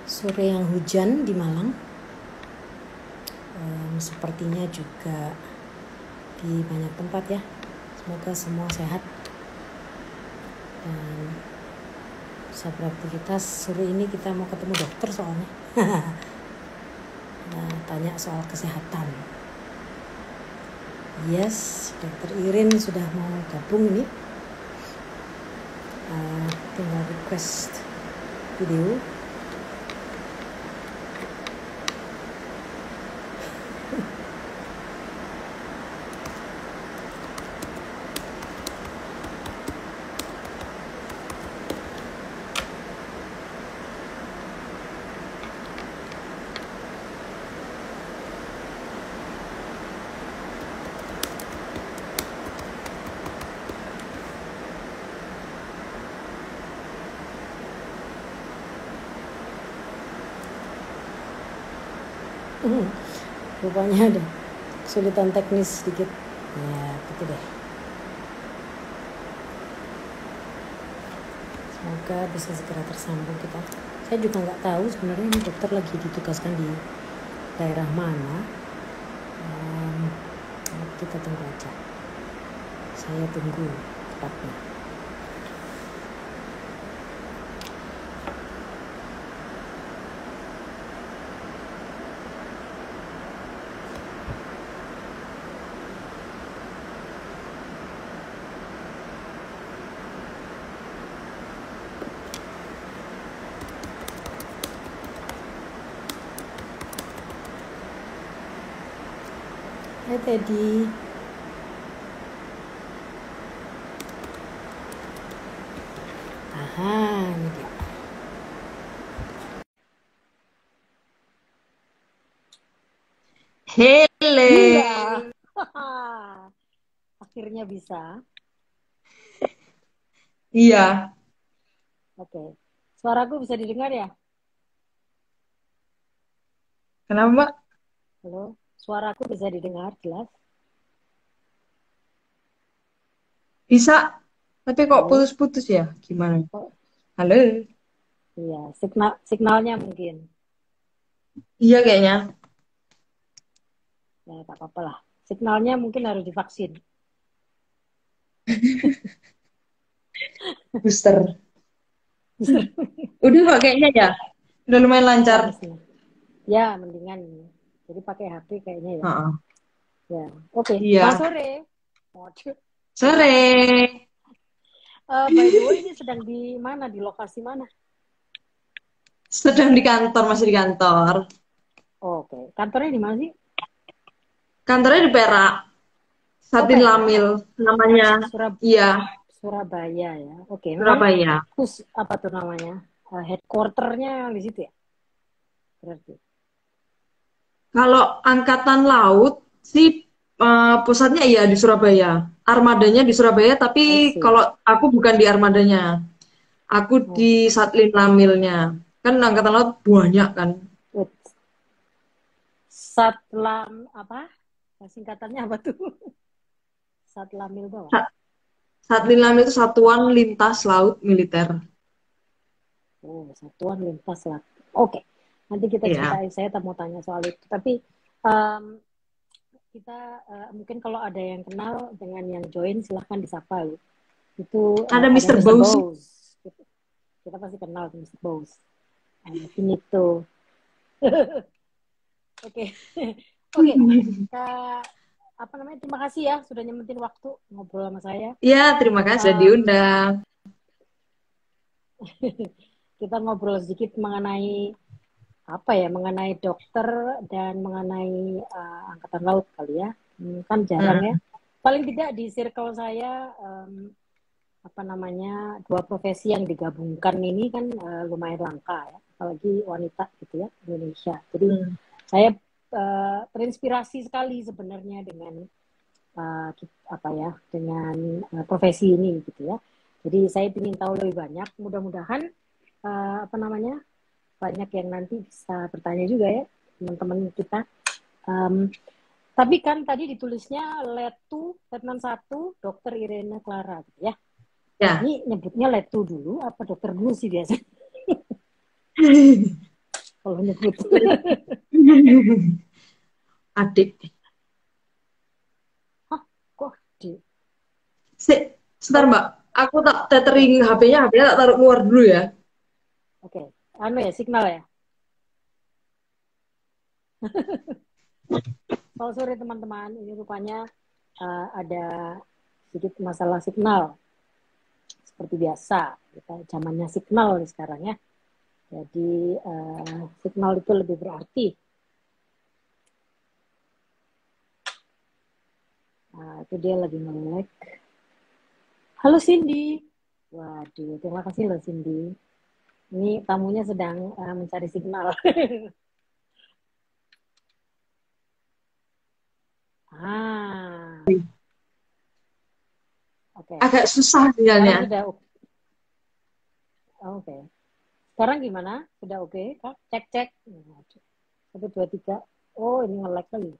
Sore yang hujan di Malang, sepertinya juga di banyak tempat ya. Semoga semua sehat dan bisa beraktivitas. Sore ini kita mau ketemu dokter soalnya. Tanya soal kesehatan. Yes, Dokter Irin sudah mau gabung ini. Tinggal request video. Rupanya ada kesulitan teknis sedikit ya, gitu deh. Semoga bisa segera tersambung kita. Saya juga nggak tahu sebenarnya ini dokter lagi ditugaskan di daerah mana. Kita tunggu aja, saya tunggu tepatnya. Hai Teddy. Aha, ini dia. Hele. Akhirnya bisa. Iya. Oke. Suaraku bisa didengar ya? Kenapa, Mbak? Halo, suaraku bisa didengar jelas? Bisa, tapi kok Halo? putus-putus ya? Gimana? Oh, Halo? iya, signalnya mungkin. Iya kayaknya. Ya, tak apa-apa lah. Signalnya mungkin harus divaksin. Booster. Udah kok kayaknya ya. Udah lumayan lancar. Harusnya. Ya, mendingan. Jadi pakai HP kayaknya ya. Heeh. Ya, oke. Selamat Iya. sore. Waduh. Sore. By the way, ini sedang di mana? Di lokasi mana? Sedang di kantor, masih di kantor. Oke. Kantornya di mana sih? Kantornya di Perak. Satin Perak. Lamil namanya. Surab Iya, Surabaya ya. Oke. Memang Surabaya. apa tuh namanya? Headquarternya di situ ya? Berarti. Kalau angkatan laut sih pusatnya iya di Surabaya. Armadanya di Surabaya, tapi I see. kalau aku bukan di armadanya. Aku di Oh, Satlin Lamilnya. Kan angkatan laut banyak kan. wait. Satlam apa? Singkatannya apa tuh? Satlamil bawah. Sa- Satlin Lamil itu Satuan Lintas Laut Militer. Oh, Satuan Lintas Laut. Oke. Nanti kita Iya. ceritain. Saya tak mau tanya soal itu. Tapi um, kita mungkin kalau ada yang kenal dengan yang join silahkan disapa ya. Itu Ada ada Mister Mr. Bose. Bose. Kita pasti kenal Mr. Bose. Finito. Oke. Oke. Apa namanya? Terima kasih ya sudah nyempetin waktu ngobrol sama saya. Iya, terima kasih sudah diundang. Kita ngobrol sedikit mengenai apa ya? Mengenai dokter dan mengenai angkatan laut kali ya. Kan jarang ya. Paling tidak di circle saya apa namanya, dua profesi yang digabungkan ini kan lumayan langka ya, apalagi wanita gitu ya, Indonesia. Jadi saya terinspirasi sekali sebenarnya dengan apa ya, dengan profesi ini gitu ya. Jadi saya ingin tahu lebih banyak. Mudah-mudahan apa namanya, banyak yang nanti bisa bertanya juga ya teman-teman kita. Tapi kan tadi ditulisnya Letnan 1 Dokter Irene Clara gitu ya. Ya. Ini nyebutnya Letu dulu apa dokter dulu sih biasanya? kalau nyebut. Adik. Hah, kok di? Sebentar Mbak, aku tak tethering HP-nya tak taruh keluar dulu ya. Oke, anu ya, signal ya. Selamat sore teman-teman, ini rupanya ada sedikit masalah signal. Seperti biasa, kita zamannya signal nih sekarang ya. Jadi signal itu lebih berarti. Itu dia lagi nge-lag. Halo Cindy. Waduh, terima kasih loh Cindy. Ini tamunya sedang mencari signal. Okay. Agak susah sinyalnya. Sudah oke. Sekarang gimana? Sudah oke? Cek. 1, 2, 3. Oh, ini nge-lag lagi.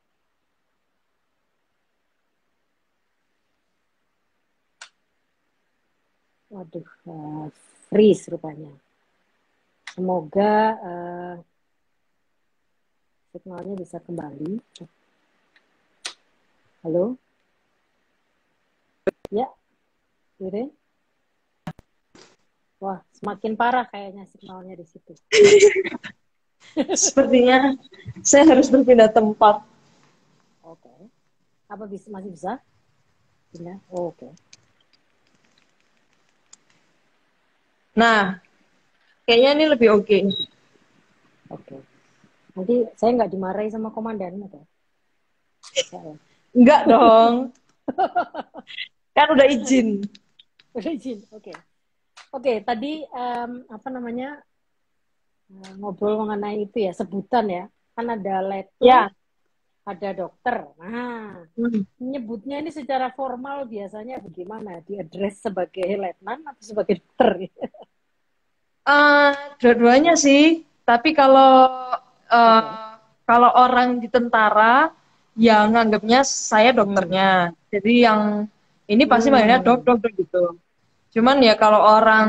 Waduh, freeze rupanya. Semoga signalnya bisa kembali. Halo? Ya, Yure? Wah, semakin parah kayaknya signalnya di situ. Sepertinya saya harus berpindah tempat. Oke. Apa masih bisa? Pindah? Oh, oke. Nah, kayaknya ini lebih oke. Oke. Nanti saya nggak dimarahi sama komandan atau? Enggak dong. Kan udah izin. Udah izin, oke. Oke, tadi apa namanya ngobrol mengenai itu ya, sebutan ya. Kan ada letnan, Ya. ada dokter. Nah, menyebutnya ini secara formal biasanya bagaimana? Diadres sebagai letnan atau sebagai dokter? Dua-duanya sih. Tapi kalau kalau orang di tentara, ya nganggapnya saya dokternya. Jadi yang ini pasti manggilnya dok gitu. Cuman ya kalau orang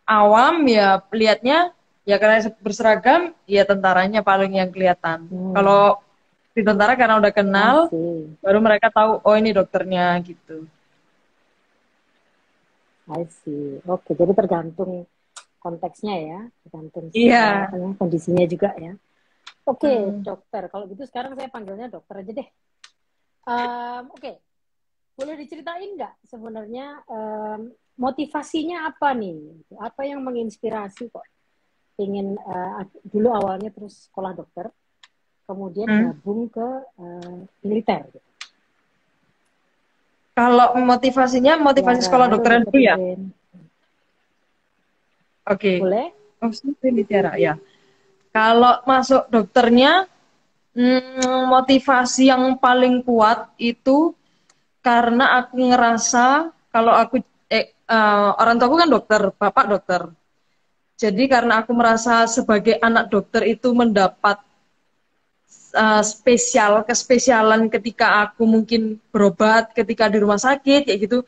awam ya lihatnya ya karena berseragam ya tentaranya paling yang kelihatan. Kalau di tentara karena udah kenal baru mereka tahu oh ini dokternya gitu. I see. Oke, jadi tergantung konteksnya ya, tergantung kondisinya juga ya. Oke, dokter. Kalau gitu sekarang saya panggilnya dokter aja deh. Oke. Boleh diceritain nggak sebenarnya motivasinya apa nih? Apa yang menginspirasi kok ingin dulu awalnya terus sekolah dokter, kemudian gabung ke militer? Gitu. Kalau motivasinya motivasi sekolah dokteran dulu ya? Oke. Boleh? Oh, militer ya. Kalau masuk dokternya, motivasi yang paling kuat itu karena aku ngerasa kalau aku orang tuaku kan dokter, bapak dokter. Jadi karena aku merasa sebagai anak dokter itu mendapat kespesialan ketika aku mungkin berobat ketika di rumah sakit kayak gitu.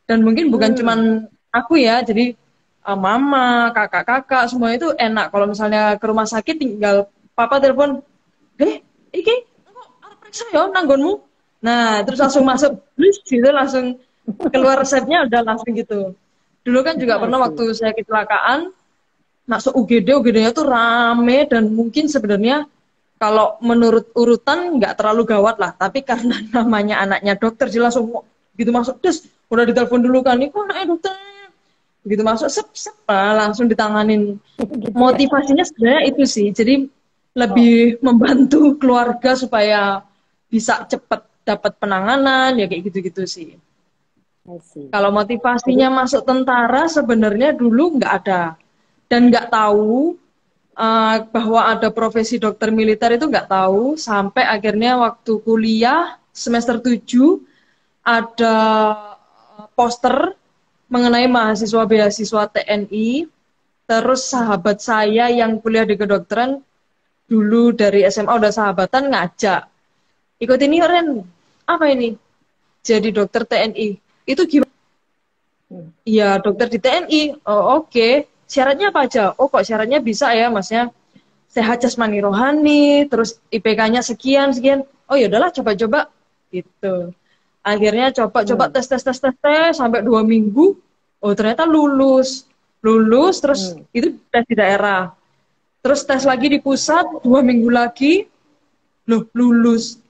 Dan mungkin bukan cuman aku ya, jadi mama, kakak-kakak semua itu enak kalau misalnya ke rumah sakit tinggal papa telepon, iki arep periksa ya nanggonmu. Nah, terus langsung masuk, gitu langsung keluar resepnya udah langsung gitu. Dulu kan juga pernah waktu saya kecelakaan masuk UGD-nya tuh rame dan mungkin sebenarnya kalau menurut urutan nggak terlalu gawat lah, tapi karena namanya anaknya dokter jadi langsung gitu masuk, terus udah ditelepon dulu kan, ini kok anaknya dokter, begitu masuk langsung ditanganin. Motivasinya sebenarnya itu sih, jadi lebih membantu keluarga supaya bisa cepat dapat penanganan ya kayak gitu-gitu sih. Kalau motivasinya masuk tentara sebenarnya dulu nggak ada dan nggak tahu bahwa ada profesi dokter militer itu nggak tahu sampai akhirnya waktu kuliah semester 7 ada poster mengenai mahasiswa beasiswa TNI. Terus sahabat saya yang kuliah di kedokteran dulu dari SMA udah sahabatan ngajak, ikut ini Ren, apa ini? Jadi dokter TNI. Itu gimana? Ya dokter di TNI. Oh oke. Syaratnya apa aja? Oh kok syaratnya bisa ya masnya sehat jasmani rohani, terus IPK-nya sekian sekian. Oh ya udahlah coba-coba gitu. Akhirnya coba-coba tes sampai 2 minggu. Oh ternyata lulus, terus itu tes di daerah. Terus tes lagi di pusat 2 minggu lagi, loh lulus.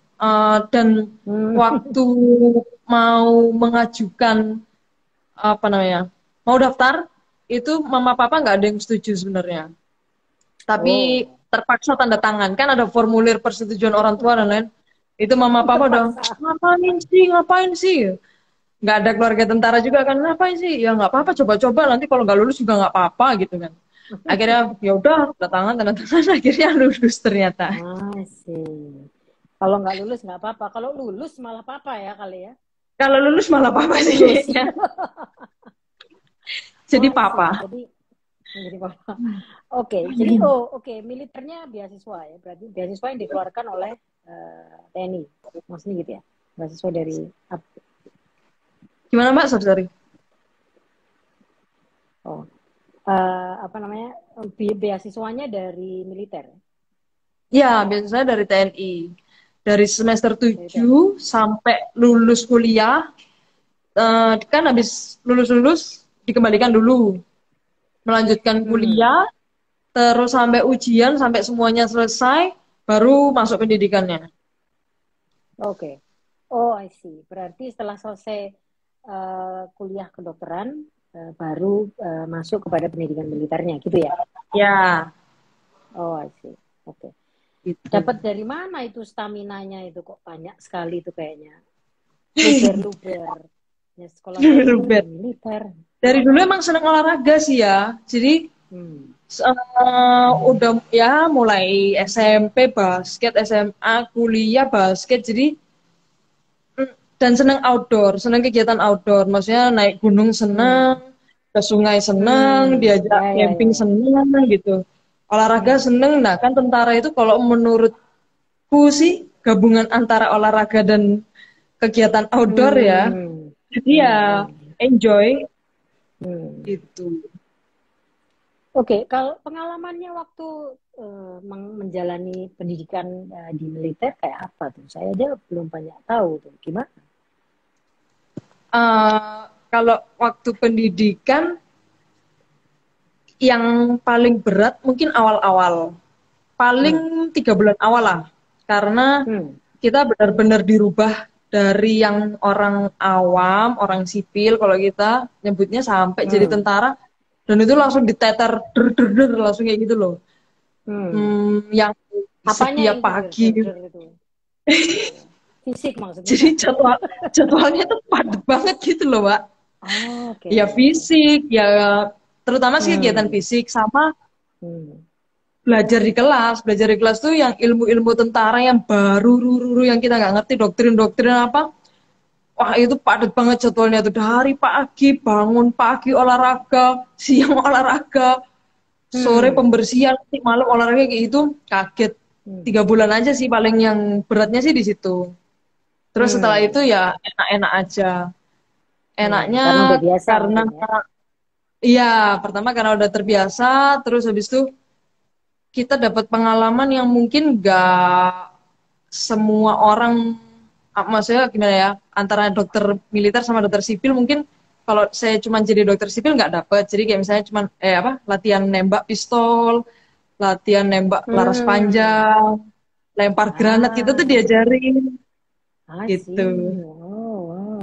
Dan waktu mau mengajukan apa namanya, mau daftar itu mama papa nggak ada yang setuju sebenarnya. Tapi terpaksa tanda tangan, kan ada formulir persetujuan orang tua dan lain. Itu mama papa udah Terpaksa. ngapain sih? Nggak ada keluarga tentara juga kan, ngapain sih? Ya nggak apa-apa, coba-coba nanti kalau nggak lulus juga nggak apa-apa gitu kan. Akhirnya ya udah tanda tangan akhirnya lulus ternyata. Sih. Kalau nggak lulus nggak apa-apa. Kalau lulus malah apa ya kali ya. Kalau lulus malah papa sih Lulus. kayaknya. Jadi papa. Jadi papa. Jadi militernya beasiswa ya. Berarti beasiswa yang dikeluarkan oleh TNI. Maksudnya gitu ya. Beasiswa dari Gimana Mbak? Sorry. apa namanya? Beasiswanya dari militer. Ya, biasanya dari TNI. Dari semester 7 sampai lulus kuliah, kan habis lulus dikembalikan dulu. Melanjutkan kuliah, terus sampai ujian, sampai semuanya selesai, baru masuk pendidikannya. Oke. Oh, I see. Berarti setelah selesai kuliah kedokteran, baru masuk kepada pendidikan militernya, gitu ya? Ya. Oh, I see. Oke. Gitu. Dapat dari mana itu stamina-nya itu kok banyak sekali itu kayaknya. Luber-luber. Ya, sekolah Luber. militer. Dari dulu emang senang olahraga sih ya. Jadi udah ya mulai SMP basket, SMA kuliah basket. Jadi dan senang outdoor, senang kegiatan outdoor. Maksudnya naik gunung senang, ke sungai senang, diajak camping senang gitu. Olahraga seneng. Nah kan tentara itu kalau menurutku sih gabungan antara olahraga dan kegiatan outdoor ya. Jadi ya enjoy gitu. Oke, kalau pengalamannya waktu menjalani pendidikan di militer kayak apa tuh? Saya aja belum banyak tahu tuh. Gimana? Kalau waktu pendidikan yang paling berat mungkin awal-awal, paling 3 bulan awal lah, karena kita benar-benar dirubah dari yang orang awam, orang sipil kalau kita nyebutnya sampai jadi tentara, dan itu langsung diteter langsung kayak gitu loh. Yang setiap pagi fisik maksudnya. Jadi jadwalnya tuh padat banget gitu loh, Mbak. Ya fisik, ya terutama sih kegiatan fisik sama belajar di kelas tuh yang ilmu-ilmu tentara yang baru yang kita nggak ngerti, doktrin apa. Wah itu padat banget jadwalnya tuh, dari pagi bangun pagi olahraga, siang olahraga, sore pembersihan, malam olahraga kayak gitu. Kaget. 3 bulan aja sih paling yang beratnya sih di situ. Terus setelah itu ya enak-enak aja. Enaknya karena udah biasa, karena iya, pertama karena udah terbiasa, terus habis itu kita dapat pengalaman yang mungkin gak semua orang, maksudnya gimana ya, antara dokter militer sama dokter sipil mungkin kalau saya cuma jadi dokter sipil nggak dapet. Jadi kayak misalnya cuma latihan nembak pistol, latihan nembak laras panjang, lempar granat gitu tuh diajarin. Gitu.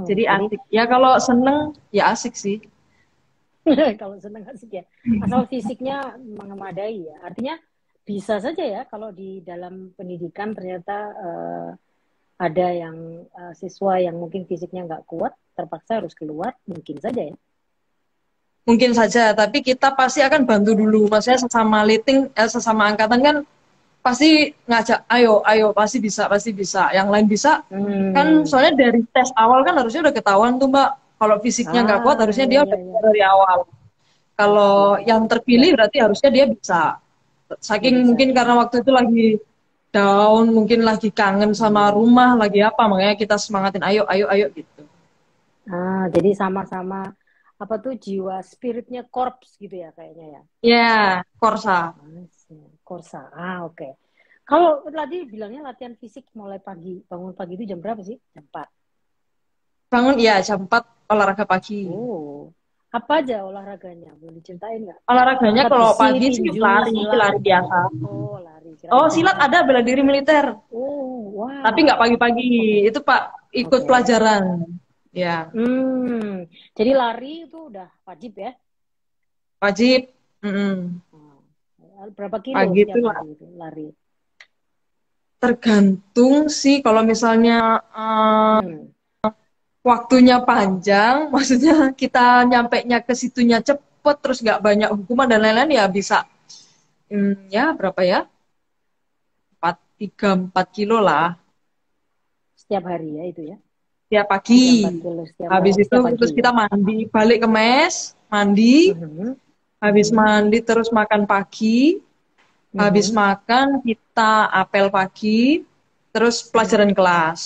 Jadi asik. Ya kalau seneng ya asik sih. Kalau seneng asik ya. Asal fisiknya memadai ya. Artinya bisa saja ya kalau di dalam pendidikan ternyata ada yang siswa yang mungkin fisiknya nggak kuat, terpaksa harus keluar, mungkin saja ya. Mungkin saja, tapi kita pasti akan bantu dulu. Maksudnya sesama liting, sesama angkatan kan pasti ngajak, ayo, pasti bisa. Yang lain bisa, kan soalnya dari tes awal kan harusnya udah ketahuan tuh Mbak. Kalau fisiknya nggak kuat, harusnya dia udah dari awal. Kalau yang terpilih berarti harusnya dia bisa. Saking mungkin karena waktu itu lagi down, mungkin lagi kangen sama rumah, lagi apa, makanya kita semangatin, ayo gitu. Jadi sama-sama apa tuh jiwa spiritnya korps gitu ya kayaknya ya. Ya, Korsa. Korsa. Oke. Kalau tadi bilangnya latihan fisik mulai pagi, bangun pagi itu jam berapa sih? Jam 4. Bangun ya jam 4 olahraga pagi. Oh. Apa aja olahraganya? Boleh diceritain nggak? Olahraganya Angkat kalau besi, pagi sih tinju, lari silat. biasa. Oh, lari. Oh, Kirain silat angkat. ada bela diri militer. Oh, Tapi wow. nggak pagi-pagi. Oke. Itu Pak ikut Oke. pelajaran. Ya, Jadi lari itu udah wajib ya? wajib. Mm-mm. Berapa kilo Pagi itu setiap hari itu lari? tergantung sih kalau misalnya Hmm. waktunya panjang, maksudnya kita nyampainya ke situnya cepet, terus nggak banyak hukuman dan lain-lain ya bisa, ya berapa ya? 3-4 kilo lah Setiap hari ya itu ya? tiap 3-4 pagi. kilo Habis itu setiap pagi terus ya? kita mandi, balik ke mes, mandi, Mhm. habis Mhm. mandi terus makan pagi, habis Mhm. makan kita apel pagi, terus Mhm. pelajaran kelas.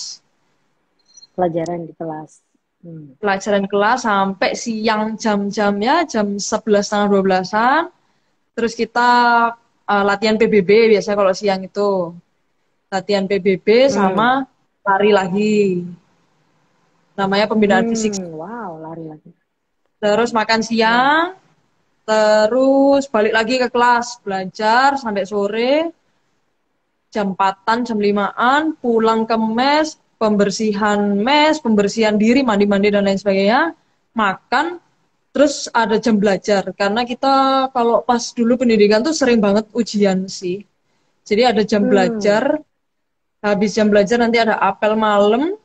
Pelajaran di kelas. Pelajaran kelas sampai siang jam-jam ya jam 11 setengah 12-an. Terus kita latihan PBB biasanya kalau siang itu. Latihan PBB sama Hmm. lari lagi. Namanya pembinaan fisik. Wow, lari lagi. Terus makan Hmm. siang, terus balik lagi ke kelas, belajar sampai sore, jam 4-an, jam 5-an, pulang ke mes, pembersihan diri, mandi-mandi dan lain sebagainya, makan, terus ada jam belajar. Karena kita kalau pas dulu pendidikan tuh sering banget ujian sih. Jadi ada jam belajar, Hmm. habis jam belajar nanti ada apel malam,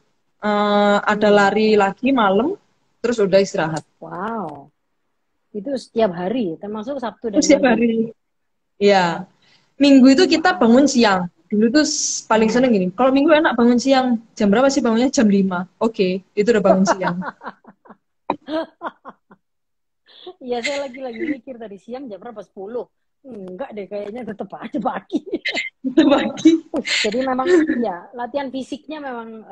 ada Hmm. lari lagi malam, terus udah istirahat. Wow. Itu setiap hari, termasuk Sabtu Terus dan setiap Minggu. hari. Ya, minggu itu kita bangun Wow. siang. Dulu tuh paling seneng Hmm. gini. Kalau minggu enak bangun siang. Jam berapa sih bangunnya? Jam 5. Oke, itu udah bangun siang. Iya, saya lagi mikir tadi siang jam berapa? 10. Enggak deh, kayaknya tetap aja pagi. Itu pagi. Jadi memang ya latihan fisiknya memang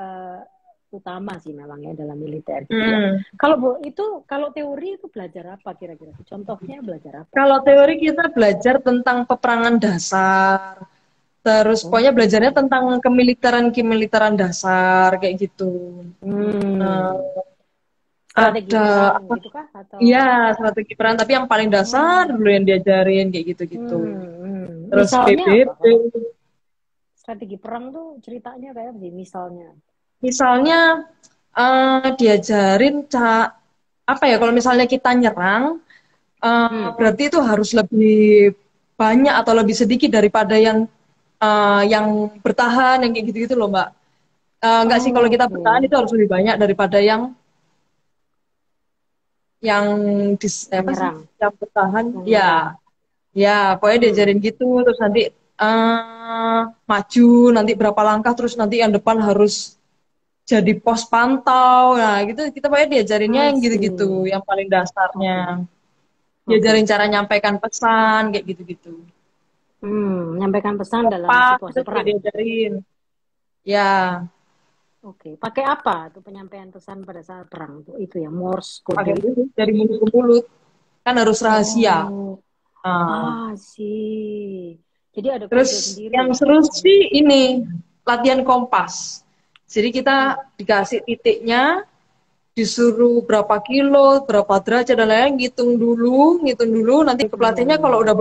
utama sih memang ya dalam militer gitu ya. Hmm. Kalau Bu itu kalau teori itu belajar apa kira-kira? Contohnya belajar apa? Kalau teori kita belajar tentang peperangan dasar. Terus pokoknya belajarnya Oh. tentang kemiliteran dasar kayak gitu. Hmm. Nah, Strategi ada perang apa? gitu kah Iya, atau strategi peran, tapi yang paling dasar oh. dulu yang diajarin kayak gitu-gitu. Terus Misalnya apa? PBB. Kalau strategi perang tuh ceritanya kayak apa sih misalnya? Misalnya diajarin apa ya kalau misalnya kita nyerang Hmm. berarti itu harus lebih banyak atau lebih sedikit daripada yang bertahan yang kayak gitu-gitu loh Mbak. Enggak sih kalau Oh, kita oke. bertahan itu harus lebih banyak daripada yang apa sih Menyerang, yang bertahan yang ya menyerang. ya pokoknya Hmm. diajarin gitu terus nanti maju nanti berapa langkah terus nanti yang depan harus jadi pos pantau. Nah, gitu kita pokoknya diajarinnya I yang gitu-gitu, see. yang paling dasarnya. Oke, Diajarin oke. cara nyampaikan pesan kayak gitu-gitu. Menyampaikan pesan dalam Kompas itu situasi juga perang. diajarin. Ya, Oke, pakai apa tuh penyampaian pesan pada saat perang itu ya Morse pakai kode. dulu dari mulut ke mulut. Kan harus rahasia. Oh, Nah, sih. Jadi ada terus kode sendiri yang ya. seru sih ini latihan kompas. Jadi kita dikasih titiknya, disuruh berapa kilo, berapa derajat dan lain-lain, ngitung dulu, nanti ke pelatihnya kalau Hmm. udah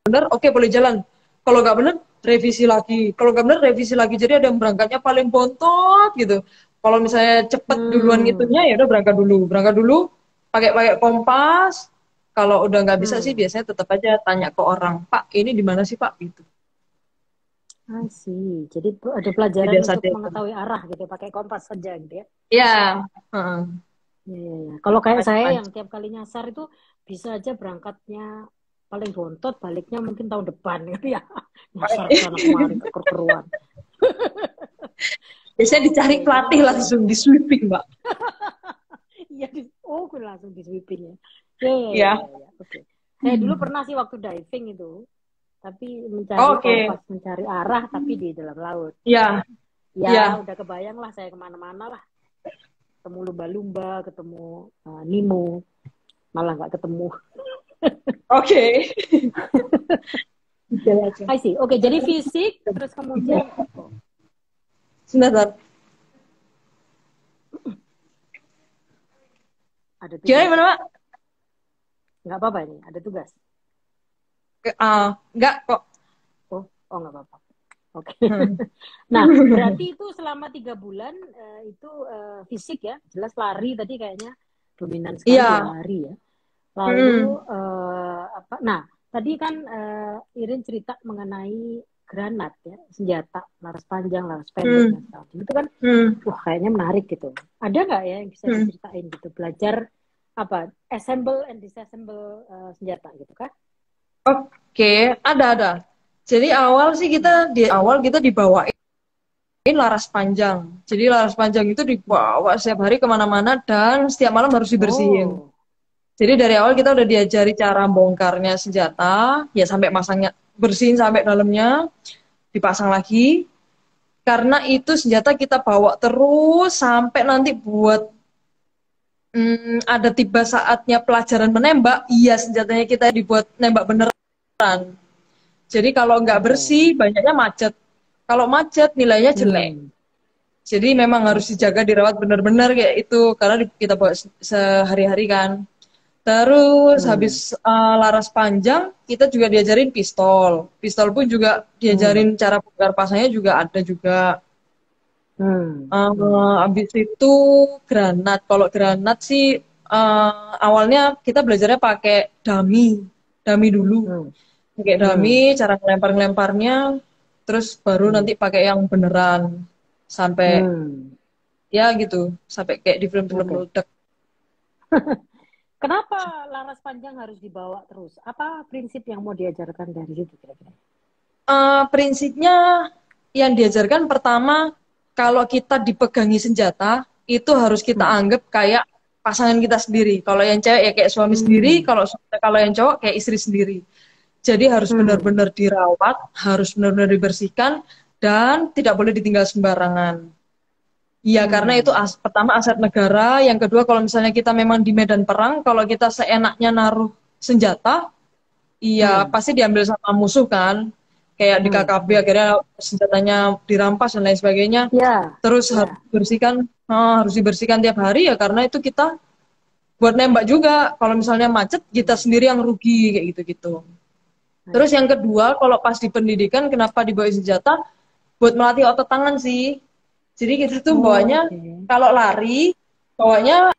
bener, oke boleh jalan. Kalau nggak bener, revisi lagi. Kalau nggak bener, revisi lagi. Jadi ada yang berangkatnya paling bontot gitu. Kalau misalnya cepet duluan Hmm. ngitungnya, ya udah berangkat dulu, pakai pakai kompas. Kalau udah nggak bisa sih, Hmm. biasanya tetap aja tanya ke orang, Pak, ini di mana sih Pak? Gitu. Sih. Jadi ada Jadi pelajaran biasa untuk deh. mengetahui arah gitu, pakai kompas saja gitu ya. Iya. Heeh. Ya, ya, ya. Kalau kayak saya yang Macam-macam. tiap kali nyasar itu bisa aja berangkatnya paling bontot, baliknya mungkin tahun depan gitu ya. Nyasar ke sana kemari ke keruan. Biasanya dicari Oke, jadi pelatih latihan. langsung di sweeping, Mbak. Iya, oh, gue langsung di sweeping ya. Ya, ya, ya, Ya. ya, ya. Oke. Saya dulu pernah sih waktu diving itu, tapi mencari Oke. kompas, mencari arah, tapi di dalam laut. Ya, Ya, ya. udah kebayang lah saya kemana-mana lah. Ketemu lumba-lumba, ketemu Nemo, malah nggak ketemu. Oke. Oke aja. I see. Oke, jadi fisik, terus kemudian Sebentar. ada Gimana, tugas. gimana, Pak? Nggak apa-apa ini, ada tugas. Enggak kok. Oh nggak apa-apa. Oke. Nah, berarti itu selama 3 bulan itu fisik ya, jelas lari tadi kayaknya dominan sekali ya Iya. lari ya. Lalu apa? Nah, tadi kan Irin cerita mengenai granat ya, senjata laras panjang, laras pendek dan segala itu kan, wah kayaknya menarik gitu. Ada nggak ya yang bisa diceritain gitu, belajar apa assemble and disassemble senjata gitu kan? Oke, ada. Jadi di awal kita dibawain laras panjang. Jadi laras panjang itu dibawa setiap hari kemana-mana dan setiap malam harus dibersihin. Oh. Jadi dari awal kita udah diajari cara bongkarnya senjata, ya sampai masangnya, bersihin sampai dalamnya, dipasang lagi. Karena itu senjata kita bawa terus sampai nanti buat ada tiba saatnya pelajaran menembak, iya senjatanya kita dibuat nembak beneran. Jadi kalau nggak bersih, banyaknya macet. Kalau macet, nilainya jelek. Jadi memang harus dijaga, dirawat benar-benar kayak itu, karena kita bawa sehari-hari kan. Terus habis laras panjang, kita juga diajarin pistol. Pistol pun juga diajarin cara bongkar pasangnya juga ada juga. Habis itu granat. Kalau granat sih awalnya kita belajarnya pakai dummy dulu. Pakai dummy, cara ngelempar-ngelemparnya, terus baru nanti pakai yang beneran sampai ya gitu, sampai kayak di film-film meledak. Kenapa laras panjang harus dibawa terus? Apa prinsip yang mau diajarkan dari situ kira-kira? Prinsipnya yang diajarkan pertama, kalau kita dipegangi senjata, itu harus kita anggap kayak pasangan kita sendiri. Kalau yang cewek ya kayak suami sendiri, kalau yang cowok kayak istri sendiri. Jadi harus benar-benar dirawat, harus benar-benar dibersihkan, dan tidak boleh ditinggal sembarangan. Iya, karena itu pertama aset negara, yang kedua kalau misalnya kita memang di medan perang, kalau kita seenaknya naruh senjata, iya pasti diambil sama musuh kan, kayak di KKB akhirnya senjatanya dirampas dan lain sebagainya. Terus harus dibersihkan tiap hari ya, karena itu kita buat nembak juga. Kalau misalnya macet, kita sendiri yang rugi kayak gitu-gitu. Terus yang kedua, kalau pas di pendidikan kenapa dibawa senjata? Buat melatih otot tangan sih. Jadi kita tuh bawanya kalau lari, bawanya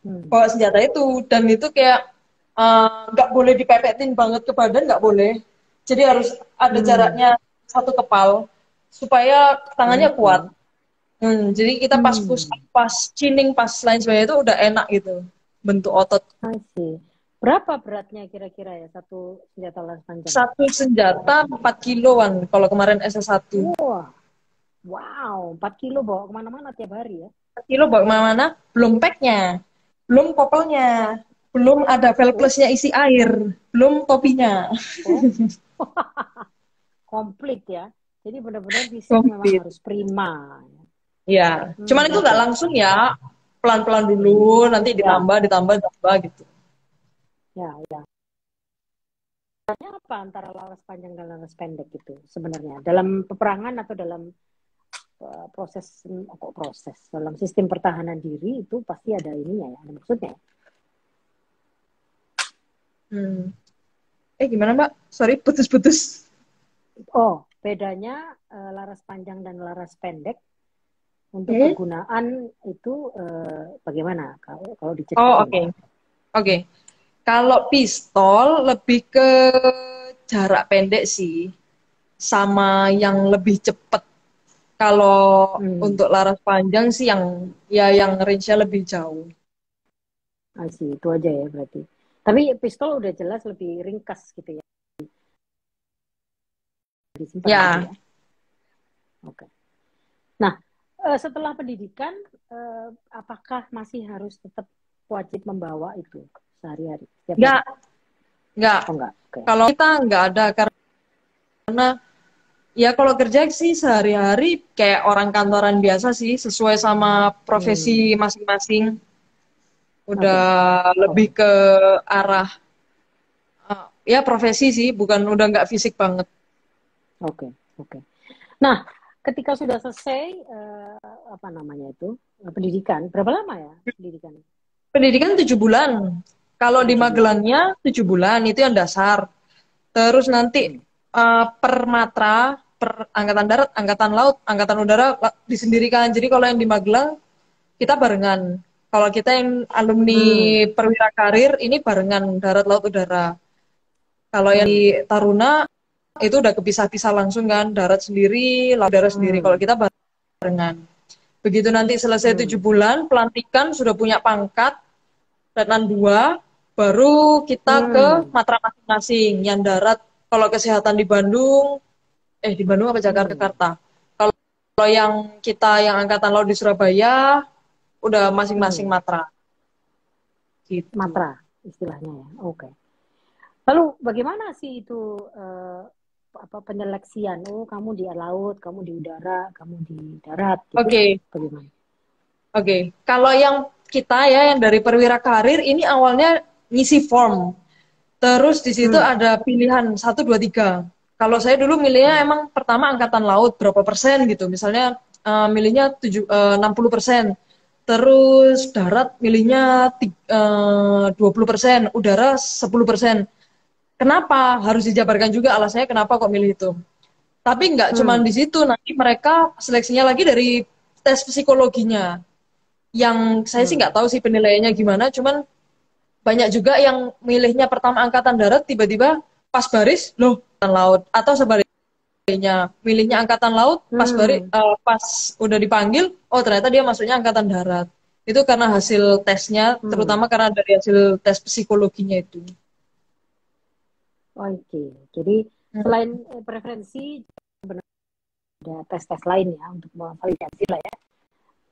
bawa senjata itu, dan itu kayak nggak boleh dipepetin banget ke badan, nggak boleh. Jadi harus ada jaraknya satu kepal supaya tangannya kuat. Jadi kita pas push up, pas chinning, pas lain sebagainya itu udah enak gitu bentuk otot. Berapa beratnya kira-kira ya satu senjata laras panjang? Satu senjata 4 kiloan kalau kemarin SS1. Wow, 4 kilo bawa kemana-mana tiap hari ya? 4 kilo bawa kemana-mana, belum packnya, belum kopelnya, belum ada velplesnya isi air, belum topinya. Komplit ya. Jadi benar-benar fisik memang harus prima. Ya, cuman itu nggak langsung ya, pelan-pelan dulu, nanti ditambah gitu. Ya. Apa antara laras panjang dan laras pendek itu sebenarnya? Dalam peperangan atau dalam proses dalam sistem pertahanan diri itu pasti ada ininya ya, ada maksudnya. Gimana Mbak? Sorry, putus-putus. Oh, bedanya laras panjang dan laras pendek untuk kegunaan itu bagaimana kalau diceritain? Oke. Kalau pistol lebih ke jarak pendek sih, sama yang lebih cepat. Kalau untuk laras panjang sih yang range-nya lebih jauh. Itu aja ya berarti. Tapi pistol udah jelas lebih ringkas gitu ya. Disimpan ya. Gitu ya. Oke. Nah, setelah pendidikan, apakah masih harus tetap wajib membawa itu sehari-hari? Enggak. Okay. Kalau kita enggak ada, karena ya kalau kerja sih sehari-hari kayak orang kantoran biasa sih, sesuai sama profesi masing-masing. Udah Oke. lebih Oke. ke arah ya profesi sih, bukan udah nggak fisik banget. Oke. Oke. Nah, ketika sudah selesai apa namanya itu pendidikan, berapa lama ya pendidikan? Pendidikan 7 bulan. Kalau di 7 bulan. Magelangnya 7 bulan itu yang dasar. Terus nanti Hmm. per matra, per angkatan darat, angkatan laut, angkatan udara disendirikan. Jadi kalau yang di Magelang kita barengan. Kalau kita yang alumni Hmm. perwira karir ini barengan darat laut udara. Kalau yang Hmm. di Taruna itu udah kepisah-pisah langsung kan, darat sendiri, laut udara sendiri. Kalau Hmm. kita barengan. Begitu nanti selesai tujuh Hmm. bulan, pelantikan sudah punya pangkat, Letnan 2, baru kita ke Hmm. matra masing-masing. Yang darat, kalau kesehatan di Bandung apa Hmm. Jakarta? Kalau yang kita yang angkatan laut di Surabaya, udah masing-masing Hmm. matra. Gitu. Matra istilahnya ya. Oke. Lalu bagaimana sih itu apa penyeleksian? Oh, kamu di laut, kamu di udara, kamu di darat gitu. Oke, Bagaimana? oke. Kalau yang kita ya, yang dari perwira karir, ini awalnya ngisi form. Terus di situ Hmm. ada pilihan 1, 2, 3. Kalau saya dulu milihnya Hmm. emang pertama angkatan laut berapa persen gitu. Misalnya milihnya 60%. Terus darat milihnya 20%, udara 10%. Kenapa? Harus dijabarkan juga alasannya kenapa kok milih itu. Tapi nggak cuma Hmm. di situ, nanti mereka seleksinya lagi dari tes psikologinya. Yang saya sih Hmm. nggak tahu sih penilaiannya gimana, cuman banyak juga yang milihnya pertama angkatan darat, tiba-tiba pas baris, loh, angkatan laut. Atau sebaliknya, milihnya angkatan laut, Hmm. pas udah dipanggil, oh ternyata dia masuknya angkatan darat. Itu karena hasil tesnya, Hmm. terutama karena dari hasil tes psikologinya itu. Oke. Jadi Hmm. selain preferensi ada tes-tes lain ya untuk memvalidasi lah ya.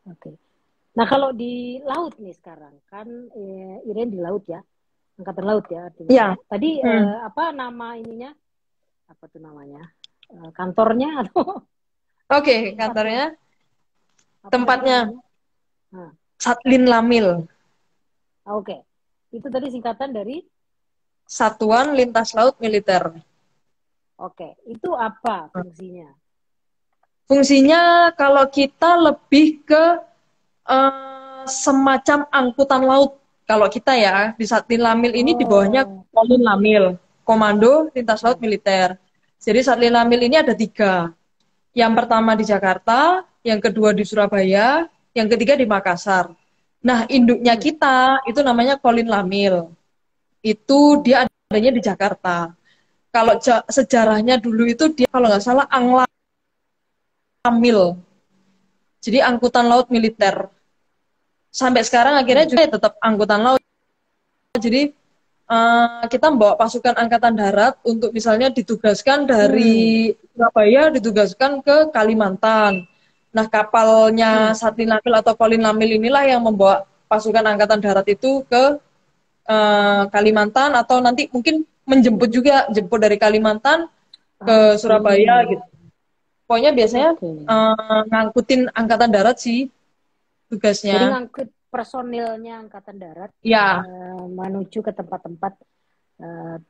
Oke. Nah, kalau di laut nih sekarang kan Iren di laut ya, angkatan laut ya artinya. Ya. Tadi Hmm. apa nama ininya? Apa tuh namanya? Kantornya atau Oke, tempatnya? kantornya, Apa tadi tempatnya namanya? Nah, Satlin Lamil, oke. Itu tadi singkatan dari Satuan Lintas Laut Militer. oke. Itu apa fungsinya? Fungsinya kalau kita lebih ke semacam angkutan laut. Kalau kita ya, di Satlin Lamil ini di bawahnya Oh, Kolin Lamil, Komando Lintas Laut oke. Militer. Jadi Satlin Lamil ini ada 3. Yang pertama di Jakarta, yang kedua di Surabaya, yang ketiga di Makassar. Nah, induknya Hmm. kita itu namanya Kolin Lamil. Itu Hmm. dia adanya di Jakarta. Kalau sejarahnya dulu itu dia kalau nggak salah Anglamil. Jadi angkutan laut militer. Sampai sekarang akhirnya Hmm. juga tetap angkutan laut. Jadi kita membawa pasukan angkatan darat untuk misalnya ditugaskan Hmm. dari Surabaya ditugaskan ke Kalimantan. Nah, kapalnya Hmm. Satlin Lamil atau Kolin Lamil inilah yang membawa pasukan angkatan darat itu ke Kalimantan atau nanti mungkin menjemput juga, jemput dari Kalimantan I ke Surabaya see. gitu. Pokoknya biasanya Oke. ngangkutin angkatan darat sih Jadi tugasnya. ngangkut personilnya Angkatan Darat Ya, menuju ke tempat-tempat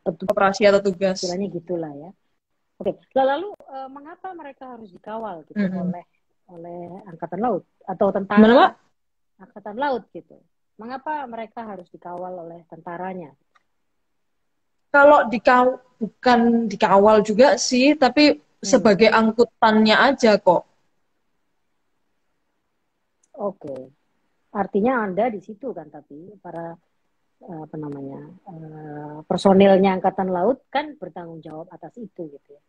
petugas, operasi atau tugas. istilahnya gitulah ya. Oke. Lalu mengapa mereka harus dikawal gitu Mm-mm. oleh Angkatan Laut atau Gimana, tentara Pak? Angkatan Laut gitu? Mengapa mereka harus dikawal oleh tentaranya? Kalau bukan dikawal juga sih, tapi Hmm. sebagai angkutannya aja kok. Oke. Artinya Anda di situ kan tapi para apa namanya personilnya Angkatan Laut kan bertanggung jawab atas itu gitu ya.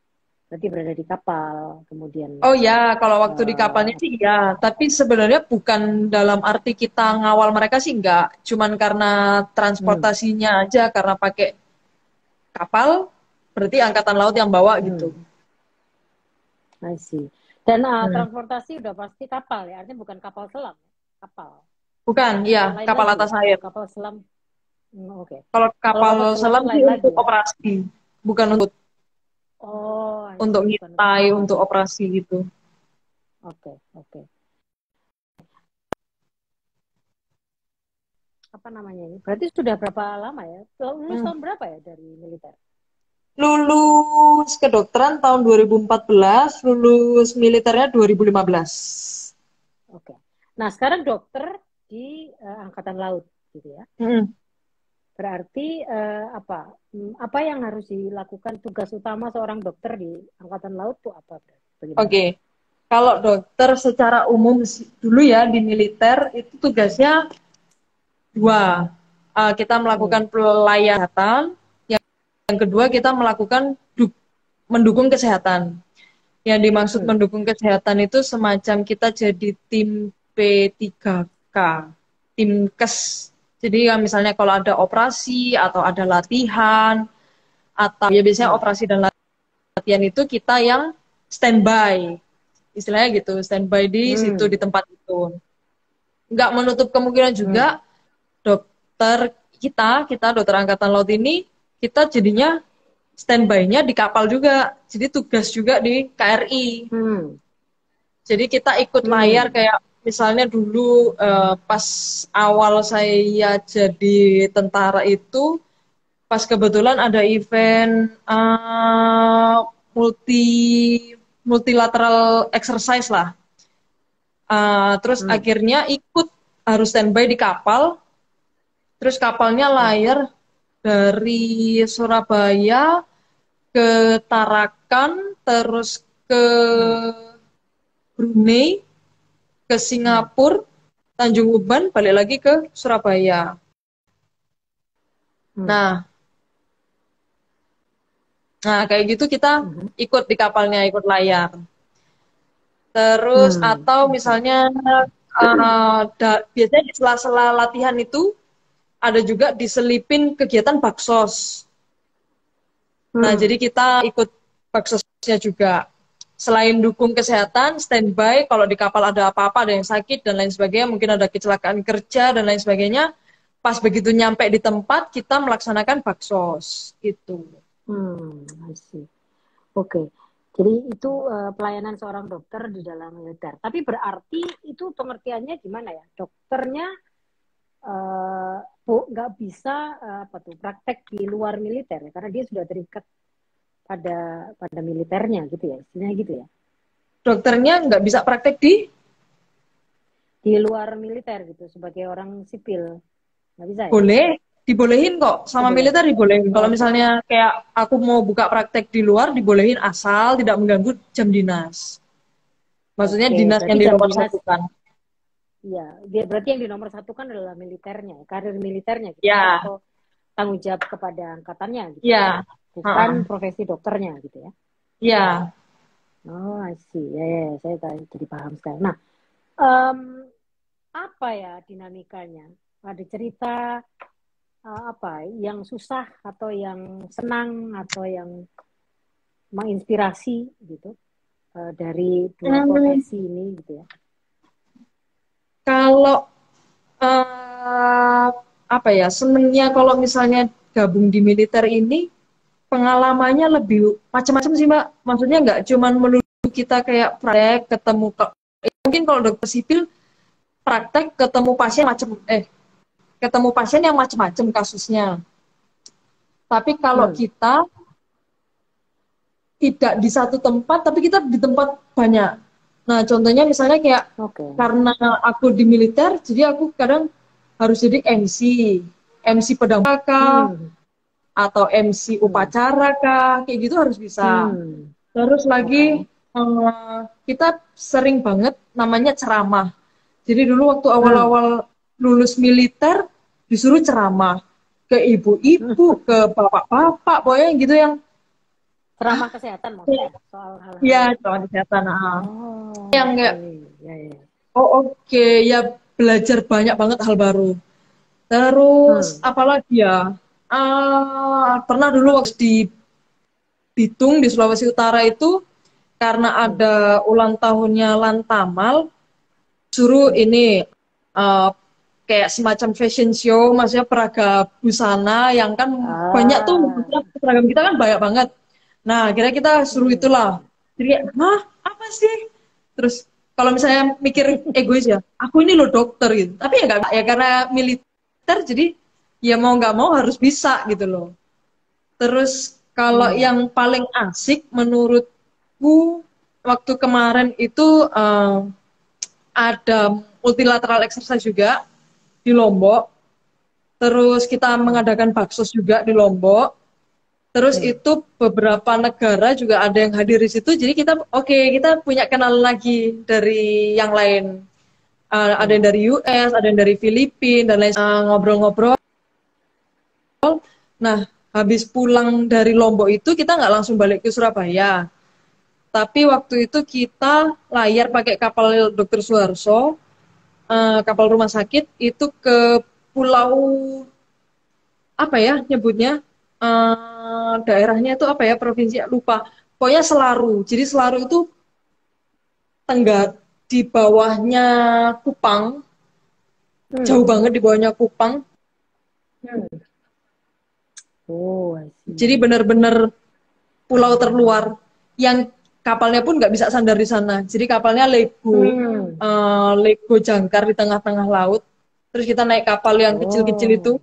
Berarti berada di kapal, kemudian Oh ya, kalau waktu di kapalnya uh, sih ya, tapi sebenarnya bukan dalam arti kita ngawal mereka sih enggak, cuman karena hmm, transportasinya aja, karena pakai kapal, berarti angkatan laut yang bawa gitu. hmm, I see. Dan Hmm. transportasi udah pasti kapal ya, artinya bukan kapal selam, kapal. Bukan, ya, Lain kapal lagi atas ya, air. kalau kapal selam, oke. Kalau Kalau kapal kapal selam selam sih lain lagi untuk ya. operasi, bukan Oh, I untuk see, bukan untuk ngintai, untuk operasi. operasi gitu. Oke, oke. apa namanya ini? Berarti sudah berapa lama ya? Lulus tahun berapa ya dari militer? Lulus kedokteran tahun 2014, lulus militernya 2015. Oke. Nah, sekarang dokter di Angkatan Laut gitu ya. Mm. Berarti apa yang harus dilakukan, tugas utama seorang dokter di Angkatan Laut itu apa? Oke. Kalau dokter secara umum dulu ya di militer itu tugasnya dua. Kita melakukan pelayanan, yang kedua kita melakukan mendukung kesehatan. Yang dimaksud mendukung kesehatan itu semacam kita jadi tim P3K, tim kes. Jadi ya misalnya kalau ada operasi atau ada latihan, atau ya biasanya operasi dan latihan itu kita yang standby. Istilahnya gitu, standby di situ, di tempat itu. Nggak menutup kemungkinan juga dokter kita dokter Angkatan Laut ini, kita jadinya standby-nya di kapal juga. Jadi tugas juga di KRI. Jadi kita ikut layar kayak misalnya dulu pas awal saya jadi tentara itu, pas kebetulan ada event multilateral exercise lah. Terus akhirnya ikut harus standby di kapal. Terus kapalnya layar dari Surabaya ke Tarakan, terus ke Brunei, ke Singapura, Tanjung Uban, balik lagi ke Surabaya. Nah kayak gitu kita ikut di kapalnya, ikut layar. Terus atau misalnya biasanya di sela-sela latihan itu ada juga diselipin kegiatan baksos. Nah, jadi kita ikut baksosnya juga. Selain dukung kesehatan, standby, kalau di kapal ada apa-apa, ada yang sakit, dan lain sebagainya, mungkin ada kecelakaan kerja, dan lain sebagainya, pas begitu nyampe di tempat, kita melaksanakan baksos. Gitu. Oke. Jadi itu pelayanan seorang dokter di dalam militer. Tapi berarti itu pengertiannya gimana ya? Dokternya nggak bisa praktek di luar militer ya, karena dia sudah terikat pada militernya gitu ya, istilahnya gitu ya. Dokternya nggak bisa praktek di luar militer gitu sebagai orang sipil, nggak bisa ya? Boleh, dibolehin kok sama militer, dibolehin. Kalau misalnya kayak aku mau buka praktek di luar, dibolehin asal tidak mengganggu jam dinas. Maksudnya dinas yang dinomorsatukan. Iya, berarti yang dinomorsatukan adalah militernya, karir militernya gitu, atau tanggung jawab kepada angkatannya gitu. Bukan profesi dokternya gitu ya. Iya. Oh, I see. Ya, saya jadi paham sekarang. Nah, apa ya dinamikanya? Ada cerita apa yang susah atau yang senang atau yang menginspirasi gitu dari dua profesi ini gitu ya? Kalau senengnya kalau misalnya gabung di militer ini, pengalamannya lebih macam-macam sih Mbak. Maksudnya nggak cuma melulu kita kayak praktek ketemu, mungkin kalau dokter sipil praktek ketemu pasien yang macam-macam kasusnya. Tapi kalau kita tidak di satu tempat, tapi kita di tempat banyak. Nah, contohnya misalnya kayak karena aku di militer, jadi aku kadang harus jadi MC pedang kah, atau MC upacara kah, kayak gitu harus bisa. Terus lagi kita sering banget namanya ceramah. Jadi dulu waktu awal-awal lulus militer disuruh ceramah ke ibu-ibu, ke bapak-bapak, pokoknya gitu yang ceramah kesehatan maksudnya soal hal-hal. Iya, soal kesehatan. Yang enggak. Ya belajar banyak banget hal baru. Terus apalagi ya? Pernah dulu waktu di Bitung di Sulawesi Utara itu karena ada ulang tahunnya Lantamal, suruh ini kayak semacam fashion show, maksudnya peraga busana yang kan banyak tuh, seragam kita kan banyak banget. Nah, kira kita suruh itulah. Jadi, apa sih? Terus kalau misalnya mikir egois ya, aku ini loh dokter gitu. Tapi ya nggak, ya karena militer militer, jadi ya mau nggak mau harus bisa gitu loh. Terus kalau yang paling asik menurutku waktu kemarin itu ada multilateral exercise juga di Lombok. Terus kita mengadakan baksos juga di Lombok. Terus itu beberapa negara juga ada yang hadir di situ. Jadi kita kita punya kenalan lagi dari yang lain. Ada yang dari US, ada yang dari Filipina dan lain ngobrol-ngobrol. Nah, habis pulang dari Lombok itu kita nggak langsung balik ke Surabaya. Tapi waktu itu kita layar pakai kapal Dr. Suharso, kapal rumah sakit itu ke pulau apa ya nyebutnya, daerahnya itu apa ya, provinsi lupa. Pokoknya Selaru. Jadi Selaru itu di bawahnya Kupang, jauh banget di bawahnya Kupang. Jadi benar-benar pulau terluar yang kapalnya pun nggak bisa sandar di sana. Jadi kapalnya Lego jangkar di tengah-tengah laut. Terus kita naik kapal yang kecil-kecil itu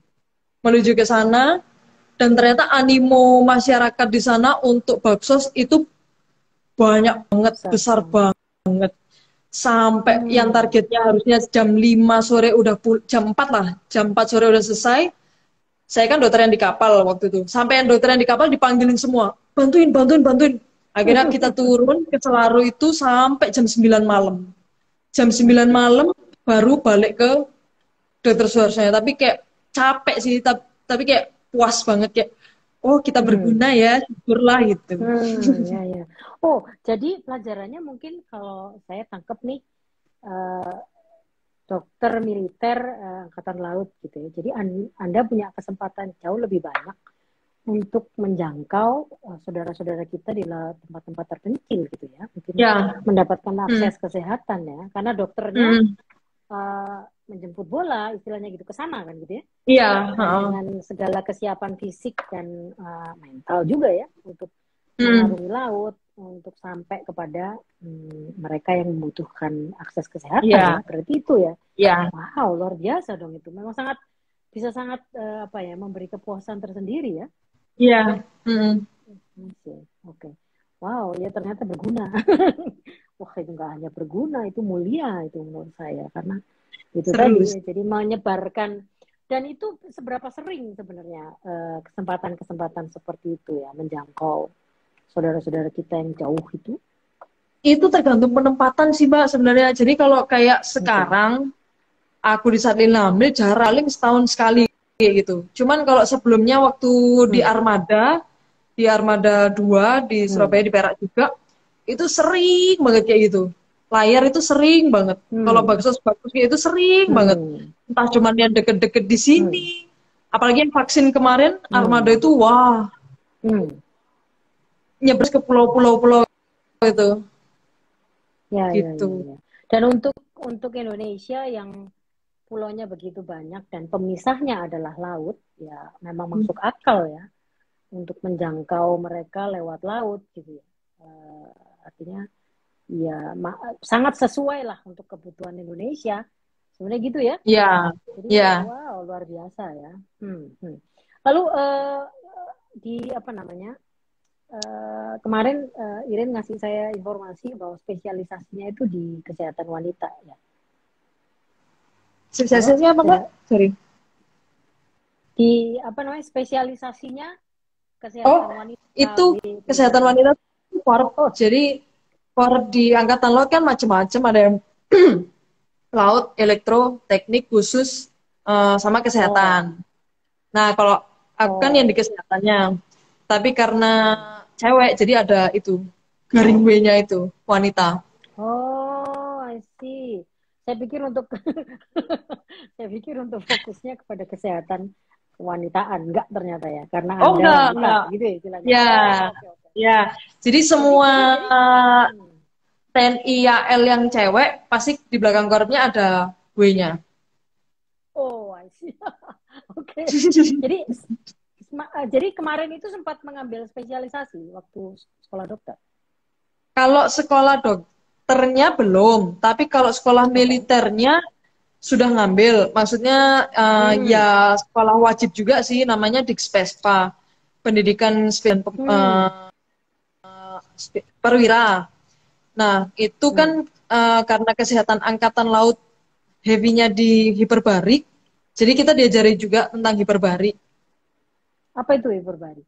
menuju ke sana, dan ternyata animo masyarakat di sana untuk baksos itu banyak banget, besar banget. Sampai yang targetnya harusnya jam 5 sore udah jam 4 lah, jam 4 sore udah selesai. Saya kan dokter yang di kapal waktu itu. Sampai yang dokter yang di kapal dipanggilin semua, bantuin. Akhirnya kita turun ke Selaru itu sampai jam 9 malam. Jam 9 malam baru balik ke dokter Suharsonya. Tapi kayak capek sih, tapi kayak puas banget, kayak kita berguna ya, syukurlah gitu. Ya. Oh, jadi pelajarannya mungkin kalau saya tangkap nih, dokter militer Angkatan Laut gitu ya. Jadi Anda punya kesempatan jauh lebih banyak untuk menjangkau saudara-saudara kita di tempat-tempat terpencil gitu ya. Mungkin mendapatkan akses kesehatan ya. Karena dokternya menjemput bola istilahnya gitu ke sana kan gitu ya. Iya. Dengan segala kesiapan fisik dan mental juga ya untuk mengarungi laut, untuk sampai kepada mereka yang membutuhkan akses kesehatan ya. Berarti itu ya. Wow, luar biasa dong itu. Memang bisa sangat memberi kepuasan tersendiri ya. Iya. Oke. Wow, ya ternyata berguna. Wah, itu nggak hanya berguna, itu mulia itu menurut saya, karena itu tadi ya, jadi menyebarkan. Dan itu seberapa sering sebenarnya kesempatan-kesempatan seperti itu ya menjangkau saudara-saudara kita yang jauh itu? Itu tergantung penempatan sih, Mbak, sebenarnya. Jadi kalau kayak sekarang aku di Satlin Lamil jarang, setahun sekali kayak gitu. Cuman kalau sebelumnya waktu di Armada 2 di Surabaya, di Perak juga, itu sering banget kayak gitu. Layar itu sering banget. Kalau baksos kayak itu sering banget. Entah cuman yang deket-deket di sini. Apalagi yang vaksin kemarin, Armada itu wah. Nyebrang ke pulau-pulau itu. Ya. Dan untuk Indonesia yang pulaunya begitu banyak dan pemisahnya adalah laut, ya memang masuk akal ya untuk menjangkau mereka lewat laut gitu ya. Artinya ya sangat sesuai lah untuk kebutuhan Indonesia. Sebenarnya gitu ya? Iya. Jadi wow, luar biasa ya. Lalu di kemarin Irin ngasih saya informasi bahwa spesialisasinya itu di kesehatan wanita ya. Spesialisasinya apa, Mbak? Sorry. Di spesialisasinya kesehatan wanita. Itu kesehatan wanita itu jadi di Angkatan Laut kan macam-macam, ada yang laut, elektro, teknik khusus, sama kesehatan. Nah, kalau aku kan yang di kesehatannya. Tapi karena cewek, jadi ada itu garing W-nya itu wanita. Oh, I see. Saya pikir untuk fokusnya kepada kesehatan kewanitaan, enggak ternyata ya, karena enggak. Gitu ya istilahnya. Ya. Jadi semua TNI AL yang cewek pasti di belakang korupnya ada W-nya. Oh, I see. Oke. Jadi kemarin itu sempat mengambil spesialisasi waktu sekolah dokter. Kalau sekolah dokternya belum, tapi kalau sekolah militernya sudah ngambil. Maksudnya ya sekolah wajib juga sih, namanya Dikspespa, pendidikan perwira. Nah, itu kan karena kesehatan angkatan laut heavy-nya di hiperbarik, jadi kita diajari juga tentang hiperbarik. Apa itu hiperbarik?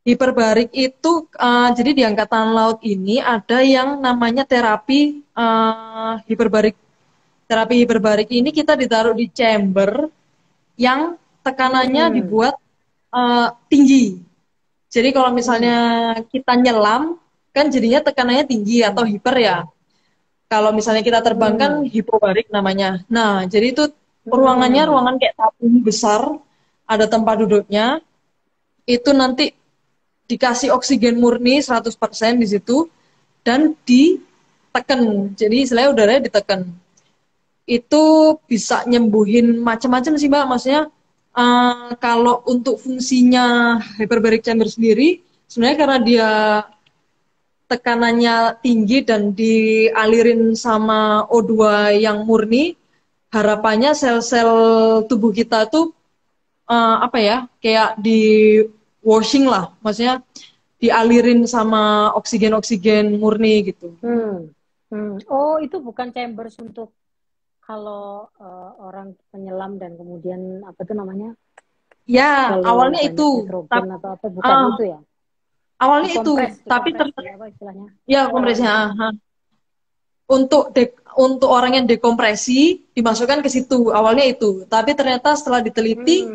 Hiperbarik itu jadi di angkatan laut ini ada yang namanya terapi hiperbarik. Terapi hiperbarik ini kita ditaruh di chamber yang tekanannya dibuat tinggi. Jadi kalau misalnya kita nyelam, kan jadinya tekanannya tinggi atau hiper ya. Kalau misalnya kita terbang kan hipobarik namanya. Nah, jadi itu ruangannya ruangan kayak tabung besar, ada tempat duduknya. Itu nanti dikasih oksigen murni 100% di situ dan ditekan. Jadi istilahnya udaranya ditekan. Itu bisa nyembuhin macam-macam sih Mbak. Maksudnya kalau untuk fungsinya hyperbaric chamber sendiri, sebenarnya karena dia tekanannya tinggi dan dialirin sama O2 yang murni, harapannya sel-sel tubuh kita tuh apa ya, kayak di washing lah, maksudnya dialirin sama oksigen-oksigen murni gitu. Oh, itu bukan chambers untuk kalau orang penyelam dan kemudian apa tuh namanya? Ya, Kalau awalnya banyak itu. nitrogen atau apa, bukan itu ya? Awalnya itu, tapi Dikompres, apa istilahnya? ya kompresnya. Untuk orang yang dekompresi dimasukkan ke situ. Awalnya itu, tapi ternyata setelah diteliti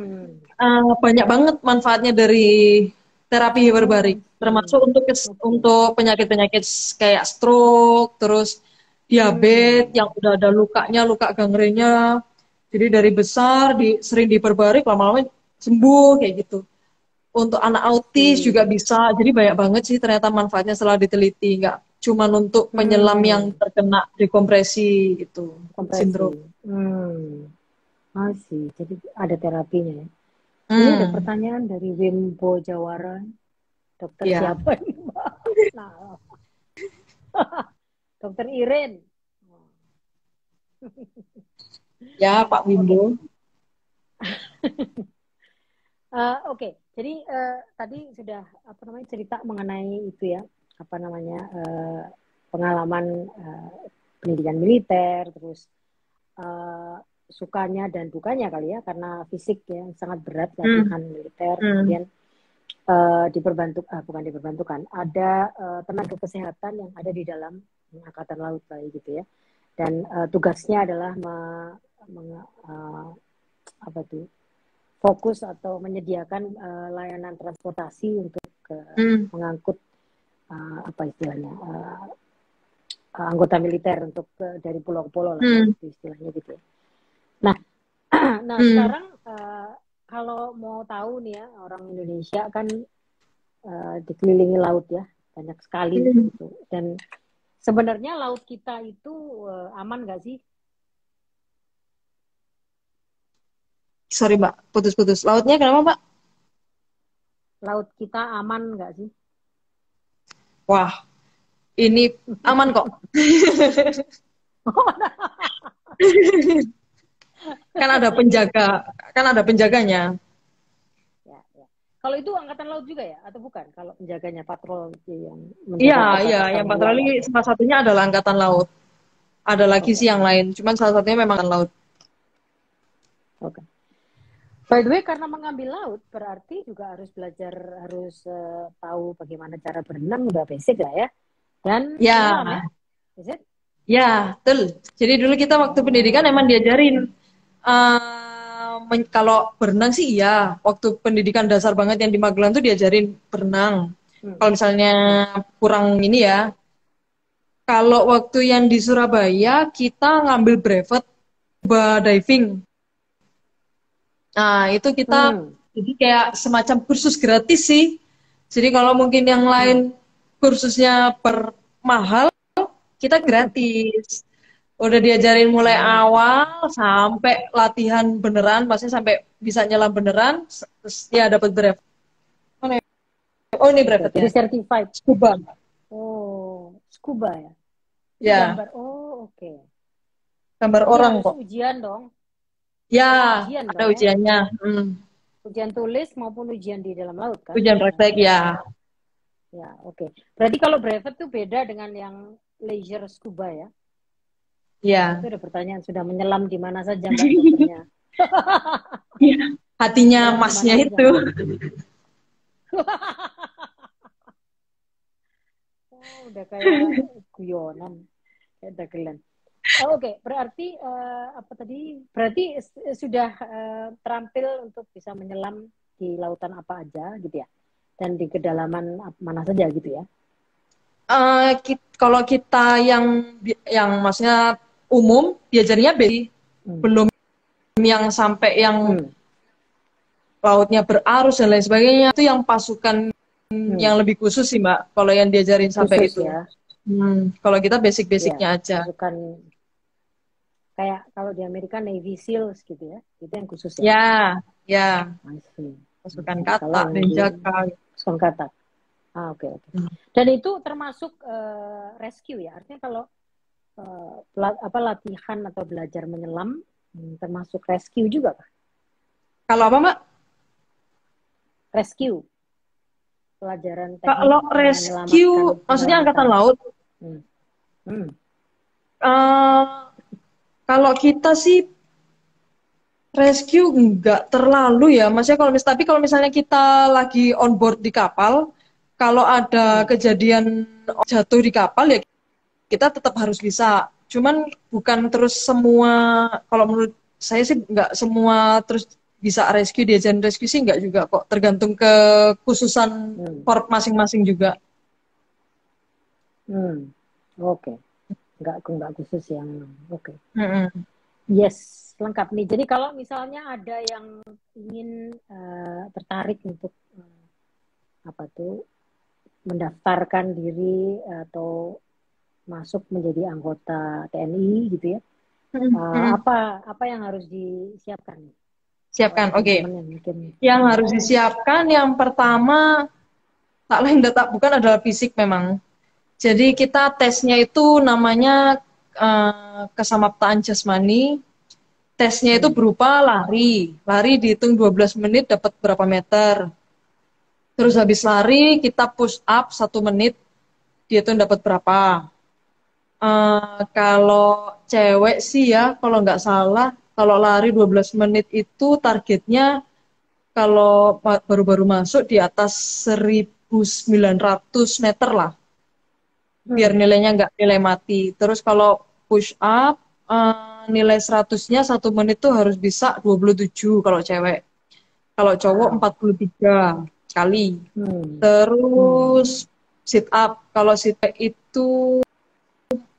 banyak banget manfaatnya dari terapi hiperbarik, termasuk untuk penyakit-penyakit kayak stroke, terus diabetes yang udah ada lukanya, luka gangrennya. Jadi dari besar sering diperbarik, lama-lama sembuh kayak gitu. Untuk anak autis juga bisa. Jadi banyak banget sih ternyata manfaatnya setelah diteliti. Nggak cuma untuk penyelam yang terkena dekompresi gitu, sindrom. Masih, jadi ada terapinya ya. Ini ada pertanyaan dari Wimbo Jawara. Dokter siapa ini, Mbak? Nah, Dokter Iren. Ya, Pak Wimbo. Oke. Jadi tadi sudah apa namanya cerita mengenai itu ya, apa namanya pengalaman pendidikan militer, terus sukanya dan dukanya kali ya, karena fisik ya sangat berat latihan militer, kemudian bukan diperbantukan, ada tenaga kesehatan yang ada di dalam angkatan laut kali gitu ya, dan tugasnya adalah apa tuh, fokus atau menyediakan layanan transportasi untuk mengangkut apa istilahnya anggota militer untuk dari pulau ke pulau lah istilahnya gitu ya. Nah sekarang kalau mau tahu nih ya, orang Indonesia kan dikelilingi laut ya, banyak sekali gitu. Dan sebenarnya laut kita itu aman nggak sih? Sorry Mbak, putus-putus. Lautnya kenapa Mbak? Laut kita aman nggak sih? Wah, ini aman kok. Kan ada penjaganya. Ya. Kalau itu angkatan laut juga ya, atau bukan? Kalau penjaganya patrol yang Iya, yang patroli salah satunya adalah angkatan laut. Ada lagi sih yang lain, cuman salah satunya memang angkatan laut. Oke. By the way, karena mengambil laut berarti juga harus belajar, harus tahu bagaimana cara berenang, udah basic lah ya. Dan menyelam ya. Ya, betul. Jadi dulu kita waktu pendidikan emang diajarin kalau berenang sih iya. Waktu pendidikan dasar banget yang di Magelang tuh diajarin berenang. Kalau misalnya kurang ini ya. Kalau waktu yang di Surabaya kita ngambil brevet scuba diving. Nah, itu kita jadi kayak semacam kursus gratis sih. Jadi kalau mungkin yang lain kursusnya mahal, kita gratis. Udah diajarin mulai awal sampai latihan beneran, maksudnya sampai bisa nyelam beneran, terus ya dapat brevet. Oh ini brevet ya. Jadi certified scuba. Oh, scuba ya. Ya. Oh, oke. gambar Jadi orang harus kok. ujian dong. Ya, Harus ujian ada dong ya. ujiannya. Ujian tulis maupun ujian di dalam laut kan? Ujian praktek ya. Ya, oke. Berarti kalau brevet tuh beda dengan yang leisure scuba ya? Itu Ya. ada pertanyaan, sudah menyelam di mana saja Mbak dokternya? Iya. Hatinya Menyelam di mana masnya aja? itu. Oh, udah kayak guyonan, kayak dagelan. Oh, oke, berarti apa tadi? Berarti sudah terampil untuk bisa menyelam di lautan apa aja gitu ya? Dan di kedalaman mana saja gitu ya? Kalau kita yang maksudnya umum diajarnya Hmm. belum yang sampai yang Hmm. lautnya berarus dan lain sebagainya itu yang pasukan Hmm. yang lebih khusus sih Mbak kalau yang diajarin sampai Khusus itu. ya. Kalau kita Ya, basic-basicnya aja. pasukan kayak kalau di Amerika Navy SEALs gitu ya. Itu yang khusus ya. Ya, ya I see. I pasukan see. Kalau kata yang dan di jaga. pasukan kata. Ah, oke, oke. Dan itu termasuk rescue ya. Artinya kalau latihan atau belajar menyelam termasuk rescue juga Pak? Kalau apa Mbak? Rescue, pelajaran teknik Kalau menyelamatkan rescue, maksudnya angkatan penyelamatan. laut. Hmm. Hmm. eh, Kalau kita sih rescue nggak terlalu ya, maksudnya tapi kalau misalnya kita lagi on board di kapal, kalau ada Hmm. kejadian jatuh di kapal ya kita tetap harus bisa. Cuman bukan terus semua, kalau menurut saya sih nggak semua terus bisa rescue, diajarin rescue sih nggak juga kok. Tergantung ke khususan Hmm. korp masing-masing juga. Hmm. Oke, nggak khusus yang oke. Mm-mm. Yes, lengkap nih. Jadi kalau misalnya ada yang ingin tertarik untuk apa tuh mendaftarkan diri atau masuk menjadi anggota TNI gitu ya, Mm-mm. apa yang harus disiapkan oleh Siapkan, oke. teman-teman yang mungkin Yang harus disiapkan yang pertama tak lain tak bukan adalah fisik memang. Jadi kita tesnya itu namanya kesamaptaan jasmani. Tesnya itu hmm, berupa lari. Lari dihitung 12 menit dapat berapa meter. Terus habis lari kita push up 1 menit dihitung dapat berapa. Kalau cewek sih ya, kalau nggak salah, kalau lari 12 menit itu targetnya kalau baru-baru masuk di atas 1.900 meter lah. Biar hmm. nilainya nggak nilai mati. Terus kalau push up, nilai 100-nya 1 menit tuh harus bisa 27 kalau cewek. Kalau cowok Wow. 43 kali. Hmm. Hmm. Terus sit up. Kalau sit up itu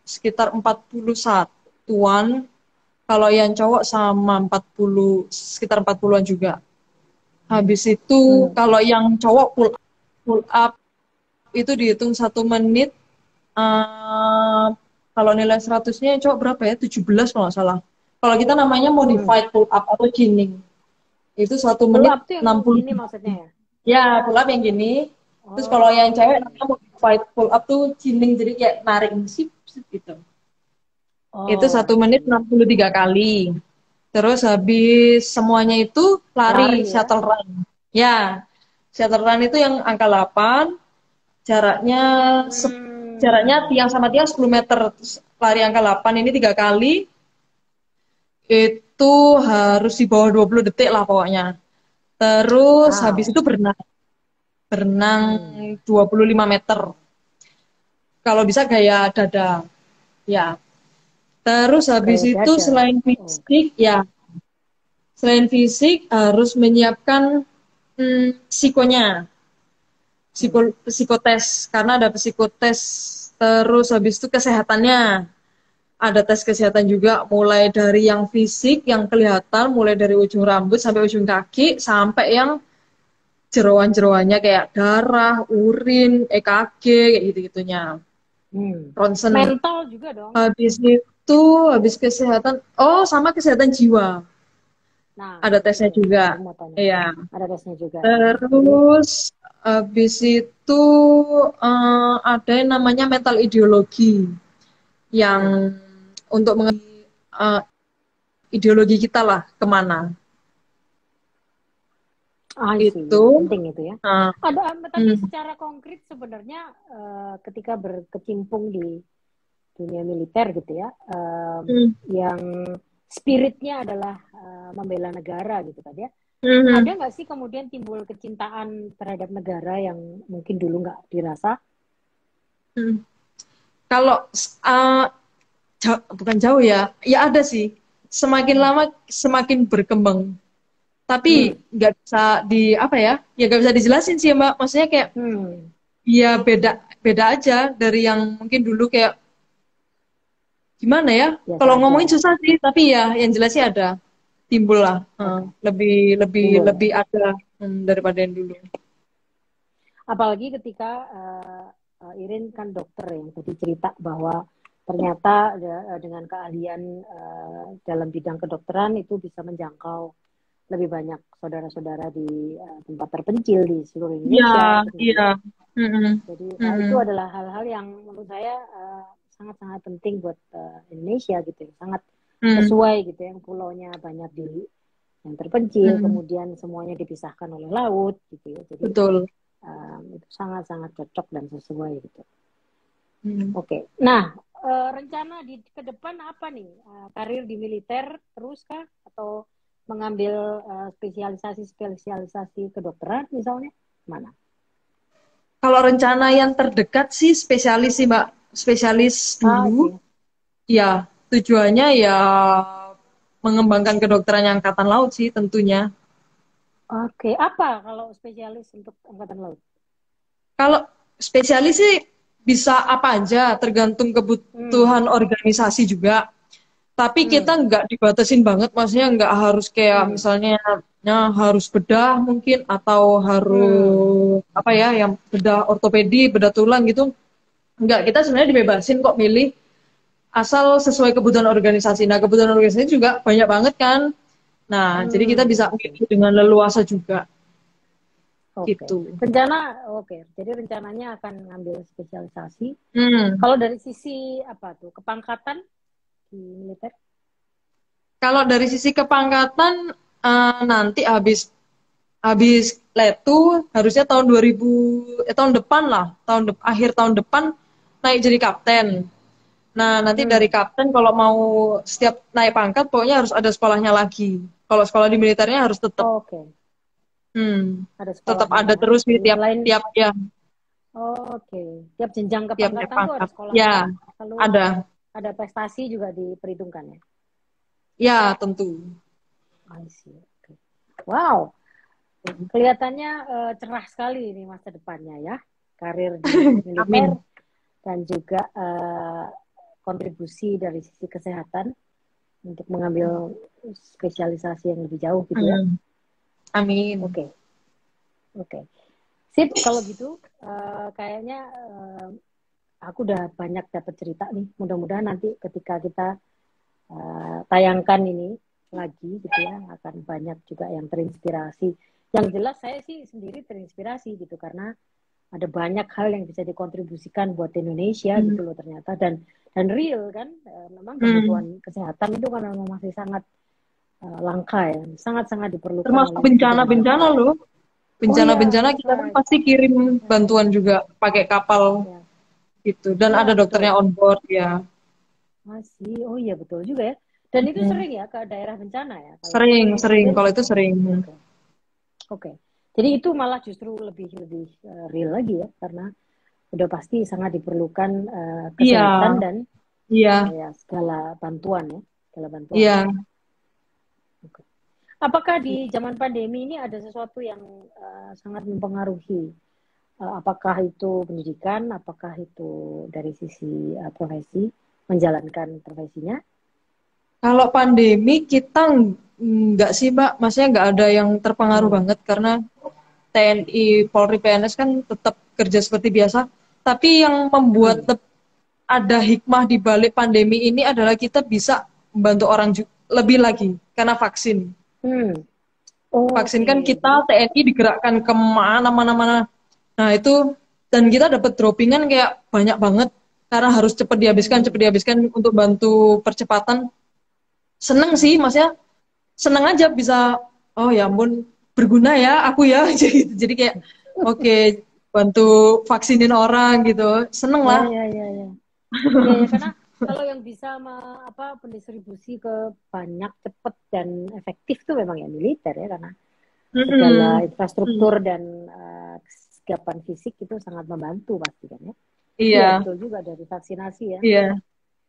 sekitar 41-an. Kalau yang cowok sama 40, sekitar 40-an juga. Habis itu Hmm. kalau yang cowok pull up itu dihitung 1 menit. eh, Kalau nilai 100-nya cowok berapa ya? 17 kalau nggak salah. Kalau kita namanya Hmm. modified pull up atau gining. Itu satu Pull menit up tuh yang 60. gini maksudnya ya? Ya, pull up yang gini. Terus kalau yang Oh, cewek iya, iya. namanya modified pull up tuh gining. Jadi kayak narik sip, sip gitu. Itu Oh, satu I menit see. 63 kali. Terus habis semuanya itu lari, Lari ya? shuttle run. Ya, shuttle run itu yang angka 8, jaraknya jaraknya Hmm. tiang sama tiang 10 meter. Terus lari angka 8 ini 3 kali. Itu harus di bawah 20 detik lah pokoknya. Terus habis Wow. itu berenang. Berenang Hmm. 25 meter. Kalau bisa gaya dada. Ya. Terus habis Gaya itu dada. selain Oh. fisik, ya selain fisik harus menyiapkan psikonya, Hmm. psikotes karena ada psikotes. Terus habis itu kesehatannya ada tes kesehatan juga, mulai dari yang fisik yang kelihatan, mulai dari ujung rambut sampai ujung kaki, sampai yang jeroan-jeroannya kayak darah, urin, EKG kayak gitu-gitunya. Hmm. Ronsen. Mental juga dong. Habis itu, habis kesehatan, oh sama kesehatan jiwa. Nah, Ada itu tesnya tuh juga. aku mau tanya. Iya. Ada tesnya juga. Jadi, Terus habis itu ada yang namanya mental ideologi yang hmm. untuk mengenai ideologi kita lah kemana. Itu Itu. penting itu ya. Uh, Tapi mm, secara konkret sebenarnya ketika berkecimpung di dunia militer gitu ya, mm, yang spiritnya adalah membela negara gitu kan ya. Ada mm, nggak sih kemudian timbul kecintaan terhadap negara yang mungkin dulu nggak dirasa? mm. Kalau bukan jauh ya, ya ada sih. Semakin Hmm. lama semakin berkembang. Hmm. Tapi nggak bisa di apa ya? Ya nggak bisa dijelasin sih Mbak. Maksudnya kayak Hmm. ya beda beda aja dari yang mungkin dulu kayak gimana ya? Biasa Kalau aja. ngomongin susah sih, tapi ya yang jelas sih ada timbul lah. Oke. Lebih lebih Timbul ya. lebih ada daripada yang dulu. Apalagi ketika Irin kan dokter yang tadi cerita bahwa ternyata dengan keahlian dalam bidang kedokteran itu bisa menjangkau lebih banyak saudara-saudara di tempat terpencil di seluruh Iya, Indonesia iya. kemudian. Mm-mm. Jadi Mm-mm. itu adalah hal-hal yang menurut saya sangat-sangat penting buat Indonesia gitu ya. Sangat Mm. sesuai gitu ya, yang pulaunya banyak di yang terpencil, Mm. kemudian semuanya dipisahkan oleh laut gitu ya. Jadi Betul. itu sangat-sangat cocok dan sesuai gitu. Mm. Oke. Nah, rencana di ke depan apa nih? Karir di militer terus kah atau mengambil spesialisasi kedokteran misalnya? Mana? Kalau rencana yang terdekat sih spesialis sih Mbak, spesialis dulu. Oke. Ya, tujuannya ya mengembangkan kedokteran angkatan laut sih tentunya. Oke. Apa kalau spesialis untuk angkatan laut? Kalau spesialis sih bisa apa aja, tergantung Hmm. kebutuhan organisasi juga. Tapi kita Hmm. nggak dibatasin banget, maksudnya nggak harus kayak Hmm. misalnya harus bedah mungkin atau Hmm. harus apa ya, yang bedah ortopedi, bedah tulang gitu. Nggak, kita sebenarnya dibebasin kok milih asal sesuai kebutuhan organisasi. Nah, kebutuhan organisasi juga banyak banget kan. Nah, jadi kita bisa Oke. milih dengan leluasa juga Oke. gitu. Oke. Jadi rencananya akan ngambil spesialisasi. Hmm. Kalau dari sisi apa tuh? Kepangkatan di militer? Kalau dari sisi kepangkatan nanti habis habis letu harusnya tahun 2000 tahun depan lah, akhir tahun depan naik jadi kapten. Nah, nanti dari Hmm. kapten kalau mau setiap naik pangkat pokoknya harus ada sekolahnya lagi. Kalau sekolah di militernya harus tetap Oke. Ada tetap sekolahnya ada ya. terus nih Jadi tiap selain tiap ya oke, tiap jenjang tiap naik kepangkatan tuh ada pangkat. Ya, sekolahnya. Lalu ada. ada prestasi juga diperhitungkan ya. Ya, tentu. I see. Oke. Wow, kelihatannya cerah sekali ini masa depannya ya. Karir di militer Amin. dan juga kontribusi dari sisi kesehatan untuk mengambil spesialisasi yang lebih jauh gitu ya. Amin. Oke, oke. Sip, kalau gitu kayaknya aku udah banyak dapat cerita nih. Mudah-mudahan nanti ketika kita tayangkan ini lagi gitu ya, akan banyak juga yang terinspirasi. Yang jelas saya sih sendiri terinspirasi gitu karena ada banyak hal yang bisa dikontribusikan buat Indonesia gitu loh ternyata dan real kan memang Hmm. kebutuhan kesehatan itu kan memang masih sangat langka ya, sangat-sangat diperlukan Termasuk oleh banyak bencana-bencana orang. loh. Oh iya, Bencana-bencana that's kita kan right. pasti kirim bantuan juga pakai kapal Ya, gitu. Dan ya ada dokternya betul. on board ya. Masih, oh iya betul juga ya. Dan itu Hmm. sering ya ke daerah bencana ya. Kalau Sering, saya sering. Irin, Kalau itu sering. oke, oke. Jadi itu malah justru lebih lebih real lagi ya, karena udah pasti sangat diperlukan Iya, kesehatan dan iya, ya segala bantuan ya, segala bantuan. iya. Oke. Apakah di zaman pandemi ini ada sesuatu yang sangat mempengaruhi? Apakah itu pendidikan, apakah itu dari sisi profesi, menjalankan profesinya? Kalau pandemi kita nggak sih Mbak, maksudnya nggak ada yang terpengaruh Hmm. banget karena TNI, Polri, PNS kan tetap kerja seperti biasa. Tapi yang membuat Hmm. ada hikmah di balik pandemi ini adalah kita bisa membantu orang lebih lagi karena vaksin. Hmm. Vaksin Oke, kan kita jadi TNI digerakkan ke mana-mana. Nah itu dan kita dapat droppingan kayak banyak banget karena harus cepat hmm. dihabiskan untuk bantu percepatan. seneng sih, maksudnya seneng aja bisa, oh ya ampun, berguna ya aku ya, jadi kayak oke, bantu vaksinin orang gitu, seneng Ya, lah. ya, ya, ya. Ya, ya, karena kalau yang bisa pendistribusi ke banyak, cepat dan efektif tuh memang ya militer ya, karena segala Mm-mm. Mm. infrastruktur dan kesiapan fisik itu sangat membantu pasti kan ya. Iya, Iya, betul juga dari vaksinasi ya. iya.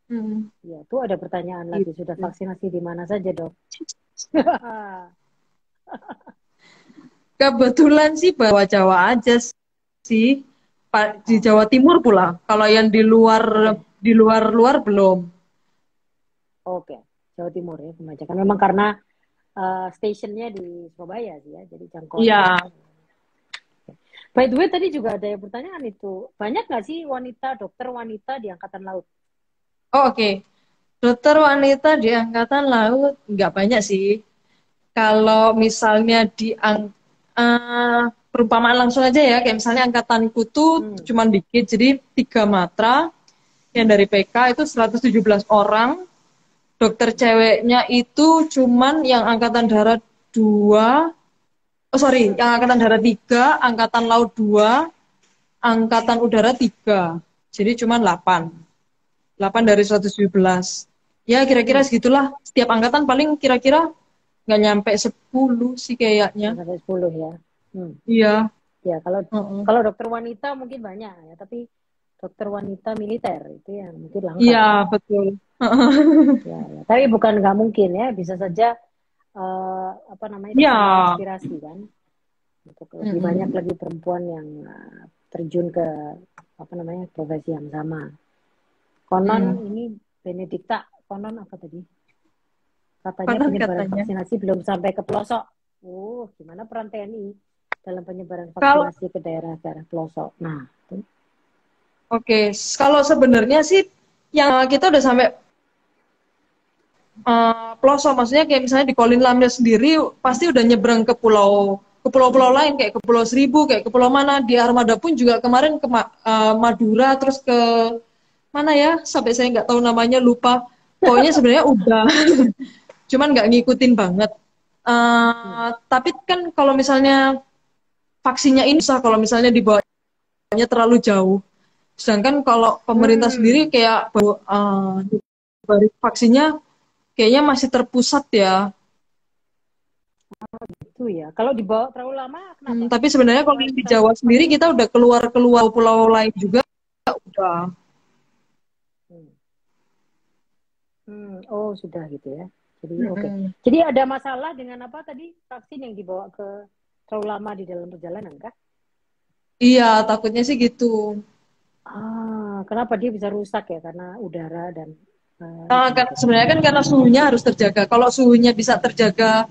Mm. Iya, tuh ada pertanyaan lagi, sudah Gitu. vaksinasi di mana saja, Dok? Kebetulan sih bawa Jawa aja sih, di Oh, Jawa Timur pula. Kalau yang oke, di luar belum. oke. Jawa Timur ya, kebanyakan. Memang karena stationnya di Surabaya sih ya, jadi jangkauannya. Iya. By the way, tadi juga ada yang pertanyaan itu, banyak nggak sih wanita, dokter wanita di Angkatan Laut? Oh, oke. Dokter wanita di Angkatan Laut nggak banyak sih. Kalau misalnya perumpamaan langsung aja ya, kayak misalnya angkatanku tuh Hmm. cuman dikit, jadi 3 matra yang dari PK itu 117 orang, dokter ceweknya itu cuman yang angkatan darat 2, oh sorry, yang angkatan darat 3, angkatan laut 2, angkatan udara 3, jadi cuman 8. 8 dari 117. Ya kira-kira Hmm. segitulah, setiap angkatan paling kira-kira nggak nyampe 10 sih kayaknya. Nggak sampai 10 ya. Hmm. Iya. Ya, kalau Heeh. kalau dokter wanita mungkin banyak ya, tapi dokter wanita militer itu yang mungkin langka Iya, ya. betul. Ya, ya. Tapi bukan nggak mungkin ya, bisa saja itu Iya. sangat menginspirasi kan, untuk lebih banyak Mm-mm. lagi perempuan yang terjun ke profesi yang sama. Konon Mm. ini Benedikta, konon apa tadi? Katanya Konon penyebaran katanya. vaksinasi belum sampai ke pelosok. Gimana peran TNI dalam penyebaran Kalau vaksinasi ke daerah-daerah pelosok? Nah, itu. oke, kalau sebenarnya sih yang kita udah sampai pelosok, maksudnya kayak misalnya di Kolin Lamnya sendiri pasti udah nyebrang ke pulau-pulau lain kayak ke Pulau Seribu, kayak ke pulau mana di Armada pun juga kemarin ke Madura, terus ke mana ya sampai saya nggak tahu namanya, lupa. Pokoknya sebenarnya udah, cuman nggak ngikutin banget. Hmm. Tapi kan kalau misalnya vaksinnya ini susah kalau misalnya dibawanya terlalu jauh. Sedangkan kalau pemerintah sendiri Hmm. kayak baru vaksinnya kayaknya masih terpusat ya. Itu ya. Kalau dibawa terlalu lama, kenapa? Tapi sebenarnya kalau yang di Kualitas Jawa sendiri vaksin? kita udah keluar pulau lain juga udah. Hmm. Oh, sudah gitu ya. Jadi oke. Mm-mm. Jadi ada masalah dengan apa tadi vaksin yang dibawa ke terlalu lama di dalam perjalanan kah? Iya, takutnya sih gitu. Kenapa dia bisa rusak ya? Karena udara dan itu Kan, mungkin. sebenarnya kan karena suhunya harus terjaga. Kalau suhunya bisa terjaga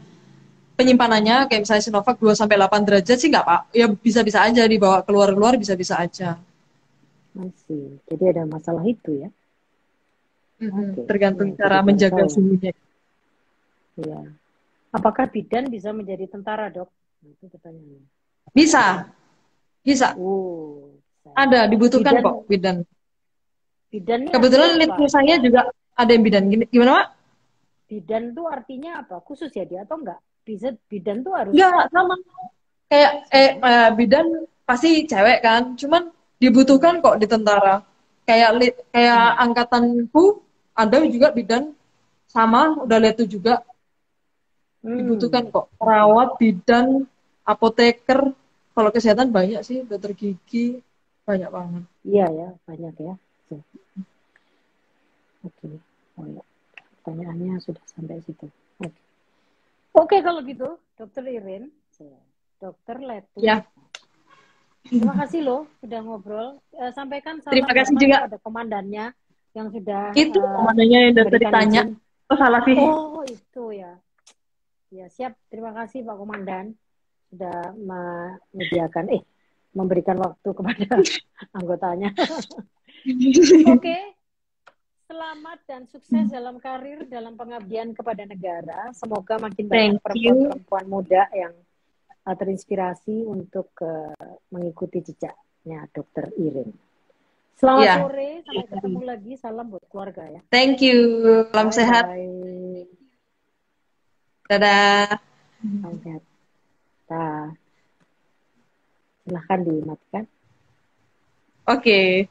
penyimpanannya, kayak misalnya Sinovac 2 sampai 8 derajat sih nggak Pak. Ya bisa-bisa aja dibawa keluar-keluar, bisa-bisa aja. Masih. Jadi ada masalah itu ya. Oke. Ya, Tergantung jadi cara baru menjaga tahu. suhunya. Ya. Apakah bidan bisa menjadi tentara, Dok? Nah, itu pertanyaannya. Bisa, bisa. Saya. Ada, dibutuhkan Bidan kok bidan. bidan ini artinya Kebetulan apa? litbang saya juga ada yang bidan. Gimana Pak? Bidan tuh artinya apa? Khusus ya dia atau enggak? Bisa bidan tuh harus Enggak, sama. Kayak sama. bidan pasti cewek kan, cuman Hmm. dibutuhkan kok di tentara. Kayak Hmm. angkatanku ada juga bidan, sama udah lihat tuh juga dibutuhkan kok. Oke. Perawat, bidan, apoteker, kalau kesehatan banyak sih, dokter gigi banyak banget. Iya ya, banyak ya. Tuh. Oke. Oh, ya. Pertanyaannya sudah sampai situ. Oke. Oke kalau gitu, Dokter Irin, Dokter Letu. Ya, Terima kasih loh sudah ngobrol. Sampaikan terima salam kasih hormat juga. kepada komandannya yang sudah Itu komandannya yang dari tadi memberikan tanya. izin. Oh, salah sih. Oh itu ya. Ya siap. Terima kasih Pak Komandan sudah memberikan waktu kepada anggotanya. Oke, selamat dan sukses dalam karir, dalam pengabdian kepada negara. Semoga makin banyak Thank you. perempuan-perempuan muda yang terinspirasi untuk mengikuti jejaknya Dokter Irin. Selamat Ya. sore, sampai ketemu lagi. Salam buat keluarga ya. Thank you. Salam Bye sehat. bye. Dadah. Ada. Nah, silahkan dimatikan. Oke.